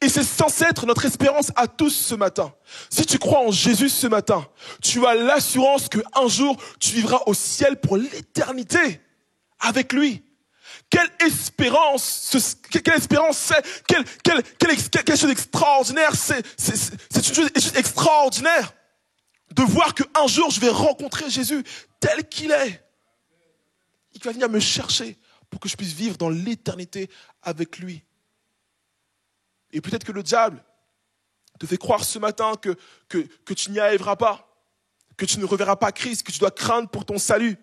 Et c'est censé être notre espérance à tous ce matin. Si tu crois en Jésus ce matin, tu as l'assurance qu'un jour, tu vivras au ciel pour l'éternité avec lui. Quelle espérance c'est, quelle chose extraordinaire, c'est une chose extraordinaire de voir qu'un jour je vais rencontrer Jésus tel qu'il est. Il va venir me chercher pour que je puisse vivre dans l'éternité avec lui. Et peut-être que le diable te fait croire ce matin que tu n'y arriveras pas, que tu ne reverras pas Christ, que tu dois craindre pour ton salut.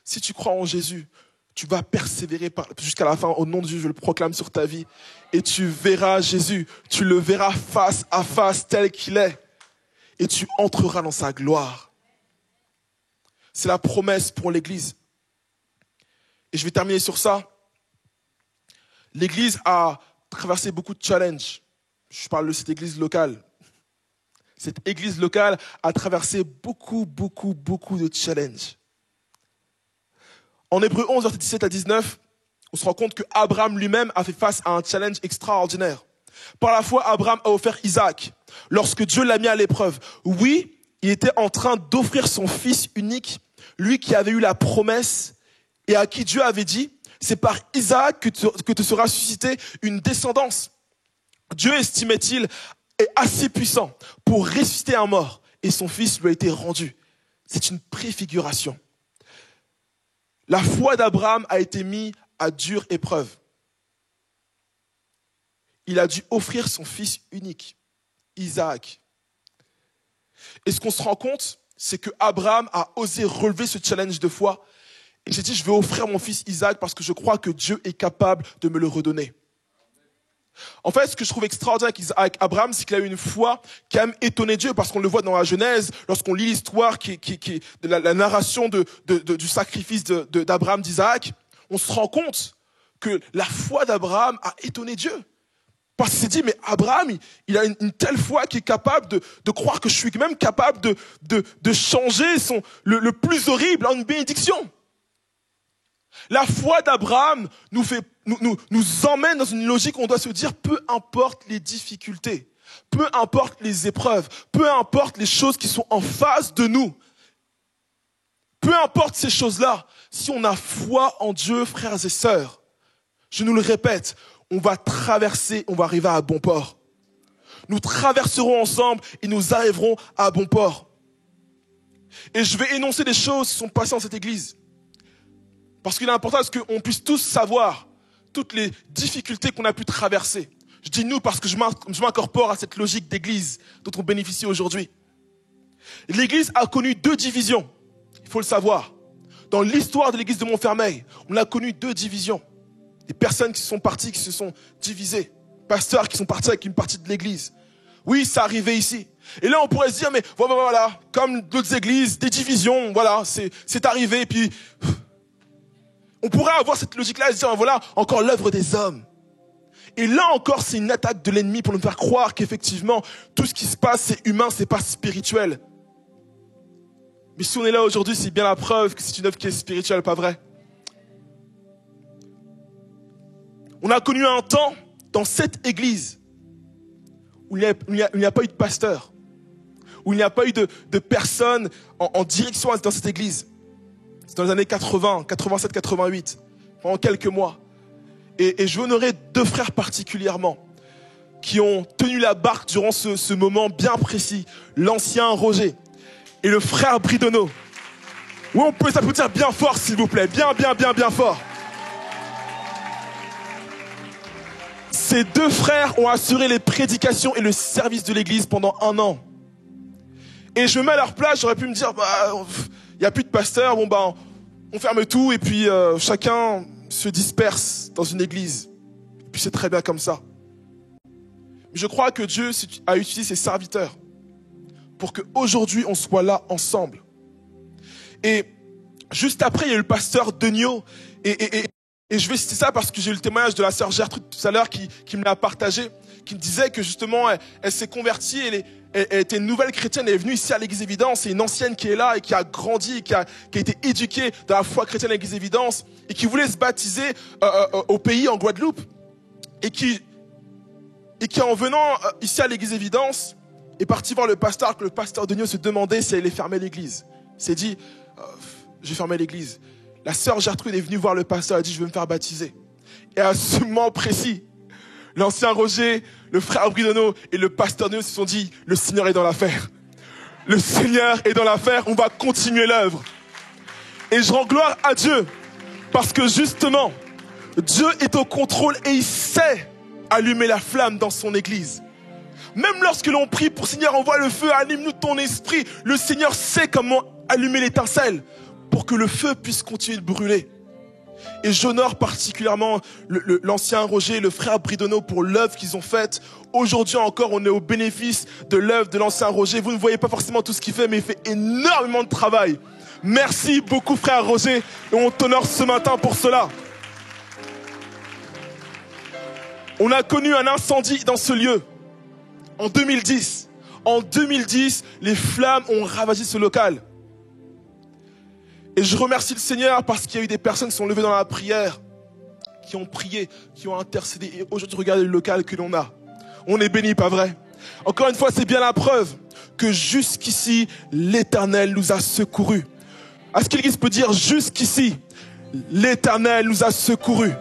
Si tu crois en Jésus, tu vas persévérer jusqu'à la fin. Au nom de Dieu, je le proclame sur ta vie. Et tu verras Jésus. Tu le verras face à face tel qu'il est. Et tu entreras dans sa gloire. C'est la promesse pour l'Église. Et je vais terminer sur ça. L'Église a traversé beaucoup de challenges. Je parle de cette Église locale. Cette Église locale a traversé beaucoup de challenges. En Hébreux 11, versets 17 à 19, on se rend compte que Abraham lui-même a fait face à un challenge extraordinaire. Par la foi, Abraham a offert Isaac lorsque Dieu l'a mis à l'épreuve. Oui, il était en train d'offrir son fils unique, lui qui avait eu la promesse et à qui Dieu avait dit, c'est par Isaac que te sera suscitée une descendance. Dieu, estimait-il, est assez puissant pour ressusciter un mort et son fils lui a été rendu. C'est une préfiguration. La foi d'Abraham a été mise à dure épreuve. Il a dû offrir son fils unique, Isaac. Et ce qu'on se rend compte, c'est que Abraham a osé relever ce challenge de foi. Et j'ai dit, je vais offrir mon fils Isaac parce que je crois que Dieu est capable de me le redonner. En fait, ce que je trouve extraordinaire avec Abraham, c'est qu'il a eu une foi qui a même étonné Dieu, parce qu'on le voit dans la Genèse, lorsqu'on lit l'histoire de la narration du sacrifice d'Abraham, d'Isaac, on se rend compte que la foi d'Abraham a étonné Dieu. Parce qu'il s'est dit, mais Abraham, il a une telle foi qui est capable de croire que je suis même capable de changer le plus horrible en une bénédiction. La foi d'Abraham nous emmène dans une logique où on doit se dire, peu importe les difficultés, peu importe les épreuves, peu importe les choses qui sont en face de nous, peu importe ces choses-là, si on a foi en Dieu, frères et sœurs, je nous le répète, on va traverser, on va arriver à bon port. Nous traverserons ensemble et nous arriverons à bon port. Et je vais énoncer des choses qui sont passées dans cette église. Parce qu'il est important qu'on puisse tous savoir toutes les difficultés qu'on a pu traverser. Je dis nous parce que je m'incorpore à cette logique d'église dont on bénéficie aujourd'hui. L'église a connu 2 divisions, il faut le savoir. Dans l'histoire de l'église de Montfermeil, on a connu 2 divisions. Des personnes qui sont parties, qui se sont divisées. Pasteurs qui sont partis avec une partie de l'église. Oui, ça arrivait ici. Et là, on pourrait se dire, mais voilà, comme d'autres églises, des divisions, voilà, c'est arrivé, et puis... On pourrait avoir cette logique-là et se dire, voilà, encore l'œuvre des hommes. Et là encore, c'est une attaque de l'ennemi pour nous faire croire qu'effectivement, tout ce qui se passe, c'est humain, c'est pas spirituel. Mais si on est là aujourd'hui, c'est bien la preuve que c'est une œuvre qui est spirituelle, pas vrai? On a connu un temps dans cette église où il n'y a pas eu de pasteur, où il n'y a pas eu de personnes en direction dans cette église. C'est dans les années 80, 87, 88, pendant quelques mois. Et je veux honorer 2 frères particulièrement qui ont tenu la barque durant ce moment bien précis. L'ancien Roger et le frère Bridonneau. Oui, on peut s'applaudir bien fort, s'il vous plaît. Bien fort. Ces 2 frères ont assuré les prédications et le service de l'église pendant 1 an. Et je me mets à leur place, j'aurais pu me dire, il n'y a plus de pasteur, on ferme tout et puis chacun se disperse dans une église. Et puis c'est très bien comme ça. Mais je crois que Dieu a utilisé ses serviteurs pour qu'aujourd'hui on soit là ensemble. Et juste après, il y a eu le pasteur Degnaud. Et je vais citer ça parce que j'ai eu le témoignage de la sœur Gertrude tout à l'heure qui me l'a partagé, qui me disait que justement, elle s'est convertie, elle était une nouvelle chrétienne, elle est venue ici à l'église Évidence, c'est une ancienne qui est là et qui a grandi, qui a été éduquée dans la foi chrétienne à l'église Évidence et qui voulait se baptiser au pays, en Guadeloupe. Et qui en venant ici à l'église Évidence, est parti voir le pasteur, que le pasteur Degnaud se demandait si elle allait fermer l'église. Il s'est dit, j'ai fermé l'église. La sœur Gertrude est venue voir le pasteur, elle a dit, je veux me faire baptiser. Et à ce moment précis, l'ancien Roger, le frère Bridonneau et le pasteur Degnaud se sont dit, le Seigneur est dans l'affaire. Le Seigneur est dans l'affaire, on va continuer l'œuvre. Et je rends gloire à Dieu, parce que justement, Dieu est au contrôle et il sait allumer la flamme dans son église. Même lorsque l'on prie pour Seigneur, envoie le feu, anime-nous ton esprit, le Seigneur sait comment allumer l'étincelle pour que le feu puisse continuer de brûler. Et j'honore particulièrement l'ancien Roger et le frère Bridonneau pour l'œuvre qu'ils ont faite. Aujourd'hui encore, on est au bénéfice de l'œuvre de l'ancien Roger. Vous ne voyez pas forcément tout ce qu'il fait, mais il fait énormément de travail. Merci beaucoup, frère Roger, et on t'honore ce matin pour cela. On a connu un incendie dans ce lieu en 2010. En 2010, les flammes ont ravagé ce local. Et je remercie le Seigneur parce qu'il y a eu des personnes qui sont levées dans la prière, qui ont prié, qui ont intercédé. Et aujourd'hui, regardez le local que l'on a. On est béni, pas vrai? Encore une fois, c'est bien la preuve que jusqu'ici, l'Éternel nous a secourus. Est-ce que l'Église peut dire jusqu'ici, l'Éternel nous a secourus?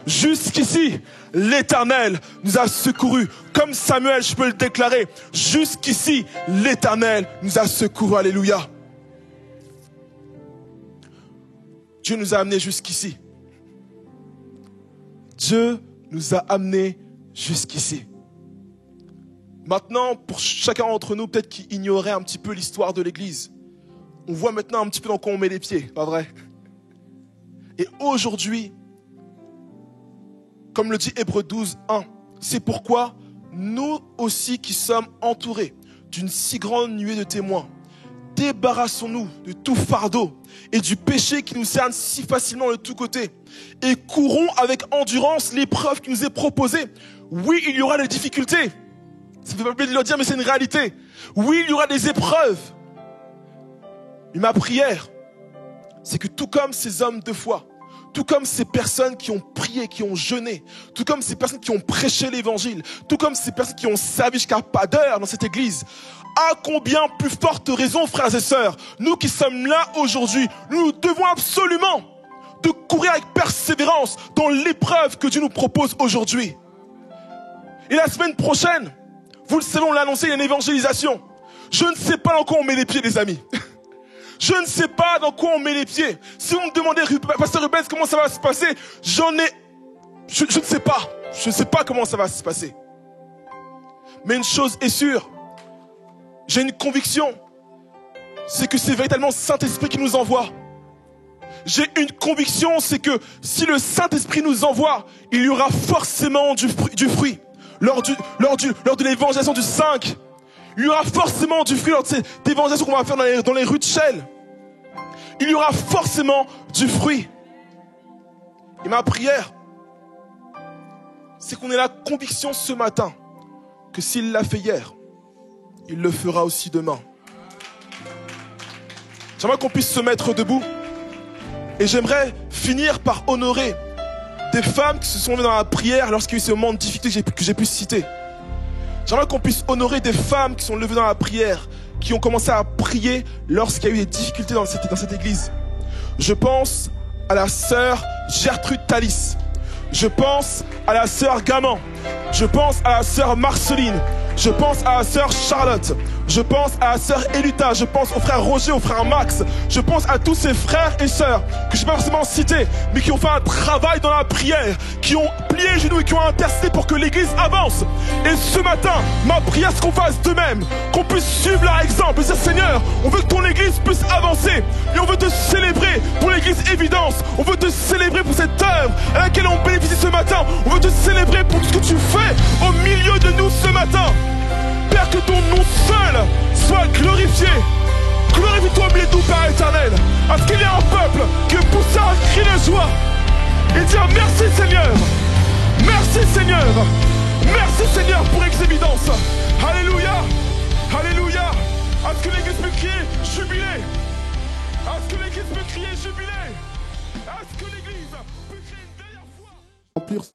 Jusqu'ici, l'Éternel nous a secourus. Comme Samuel, je peux le déclarer. Jusqu'ici, l'Éternel nous a secourus. Alléluia. Dieu nous a amenés jusqu'ici. Dieu nous a amenés jusqu'ici. Maintenant, pour chacun d'entre nous, peut-être qui ignorait un petit peu l'histoire de l'Église, on voit maintenant un petit peu dans quoi on met les pieds, pas vrai? Et aujourd'hui, comme le dit Hébreux 12, 1, c'est pourquoi nous aussi qui sommes entourés d'une si grande nuée de témoins, débarrassons-nous de tout fardeau et du péché qui nous cerne si facilement de tous côtés et courons avec endurance l'épreuve qui nous est proposée. Oui, il y aura des difficultés. Ça ne fait pas plaisir de le dire, mais c'est une réalité. Oui, il y aura des épreuves. Mais ma prière, c'est que tout comme ces hommes de foi, tout comme ces personnes qui ont prié, qui ont jeûné, tout comme ces personnes qui ont prêché l'évangile, tout comme ces personnes qui ont servi jusqu'à pas d'heure dans cette église, à combien plus forte raison, frères et sœurs, nous qui sommes là aujourd'hui, nous devons absolument de courir avec persévérance dans l'épreuve que Dieu nous propose aujourd'hui. Et la semaine prochaine, vous le savez, on l'a annoncé, il y a une évangélisation. Je ne sais pas dans quoi on met les pieds, les amis. Je ne sais pas dans quoi on met les pieds. Si on me demandait, pasteur Rubens, comment ça va se passer, je ne sais pas. Je ne sais pas comment ça va se passer. Mais une chose est sûre, j'ai une conviction, c'est que c'est véritablement le Saint-Esprit qui nous envoie. J'ai une conviction, c'est que si le Saint-Esprit nous envoie, il y aura forcément du fruit. Lors de l'évangélisation du 5, il y aura forcément du fruit lors de cette évangélisation qu'on va faire dans les rues de Chelles. Il y aura forcément du fruit. Et ma prière, c'est qu'on ait la conviction ce matin que s'il l'a fait hier, il le fera aussi demain. J'aimerais qu'on puisse se mettre debout. Et j'aimerais finir par honorer des femmes qui se sont levées dans la prière lorsqu'il y a eu ce moment de difficulté que j'ai pu citer. J'aimerais qu'on puisse honorer des femmes qui sont levées dans la prière qui ont commencé à prier lorsqu'il y a eu des difficultés dans cette église. Je pense à la sœur Gertrude Thalys. Je pense à la sœur Gaman. Je pense à la sœur Marceline. Je pense à la sœur Charlotte. Je pense à la sœur Eluta. Je pense au frère Roger, au frère Max. Je pense à tous ces frères et sœurs que je ne vais pas forcément citer, mais qui ont fait un travail dans la prière, qui ont plié les genoux et qui ont intercédé pour que l'église avance. Et ce matin, ma prière, c'est qu'on fasse de même, qu'on puisse suivre leur exemple et dire Seigneur, on veut que ton église puisse avancer et on veut te célébrer pour l'église Évidence. On veut te célébrer pour cette œuvre à laquelle on bénéficie ce matin. On veut te célébrer pour tout ce que tu fais au milieu de nous ce matin. Père, que ton nom seul soit glorifié. Glorifie-toi au milieu de nous, Père éternel. À ce qu'il y ait un peuple qui pousse un cri de joie et dire merci Seigneur. Merci Seigneur. Merci Seigneur pour Ex-Évidence. Alléluia. Alléluia. À ce que l'église peut crier jubilé. À ce que l'église peut crier jubilé. À ce que l'église peut crier une dernière fois.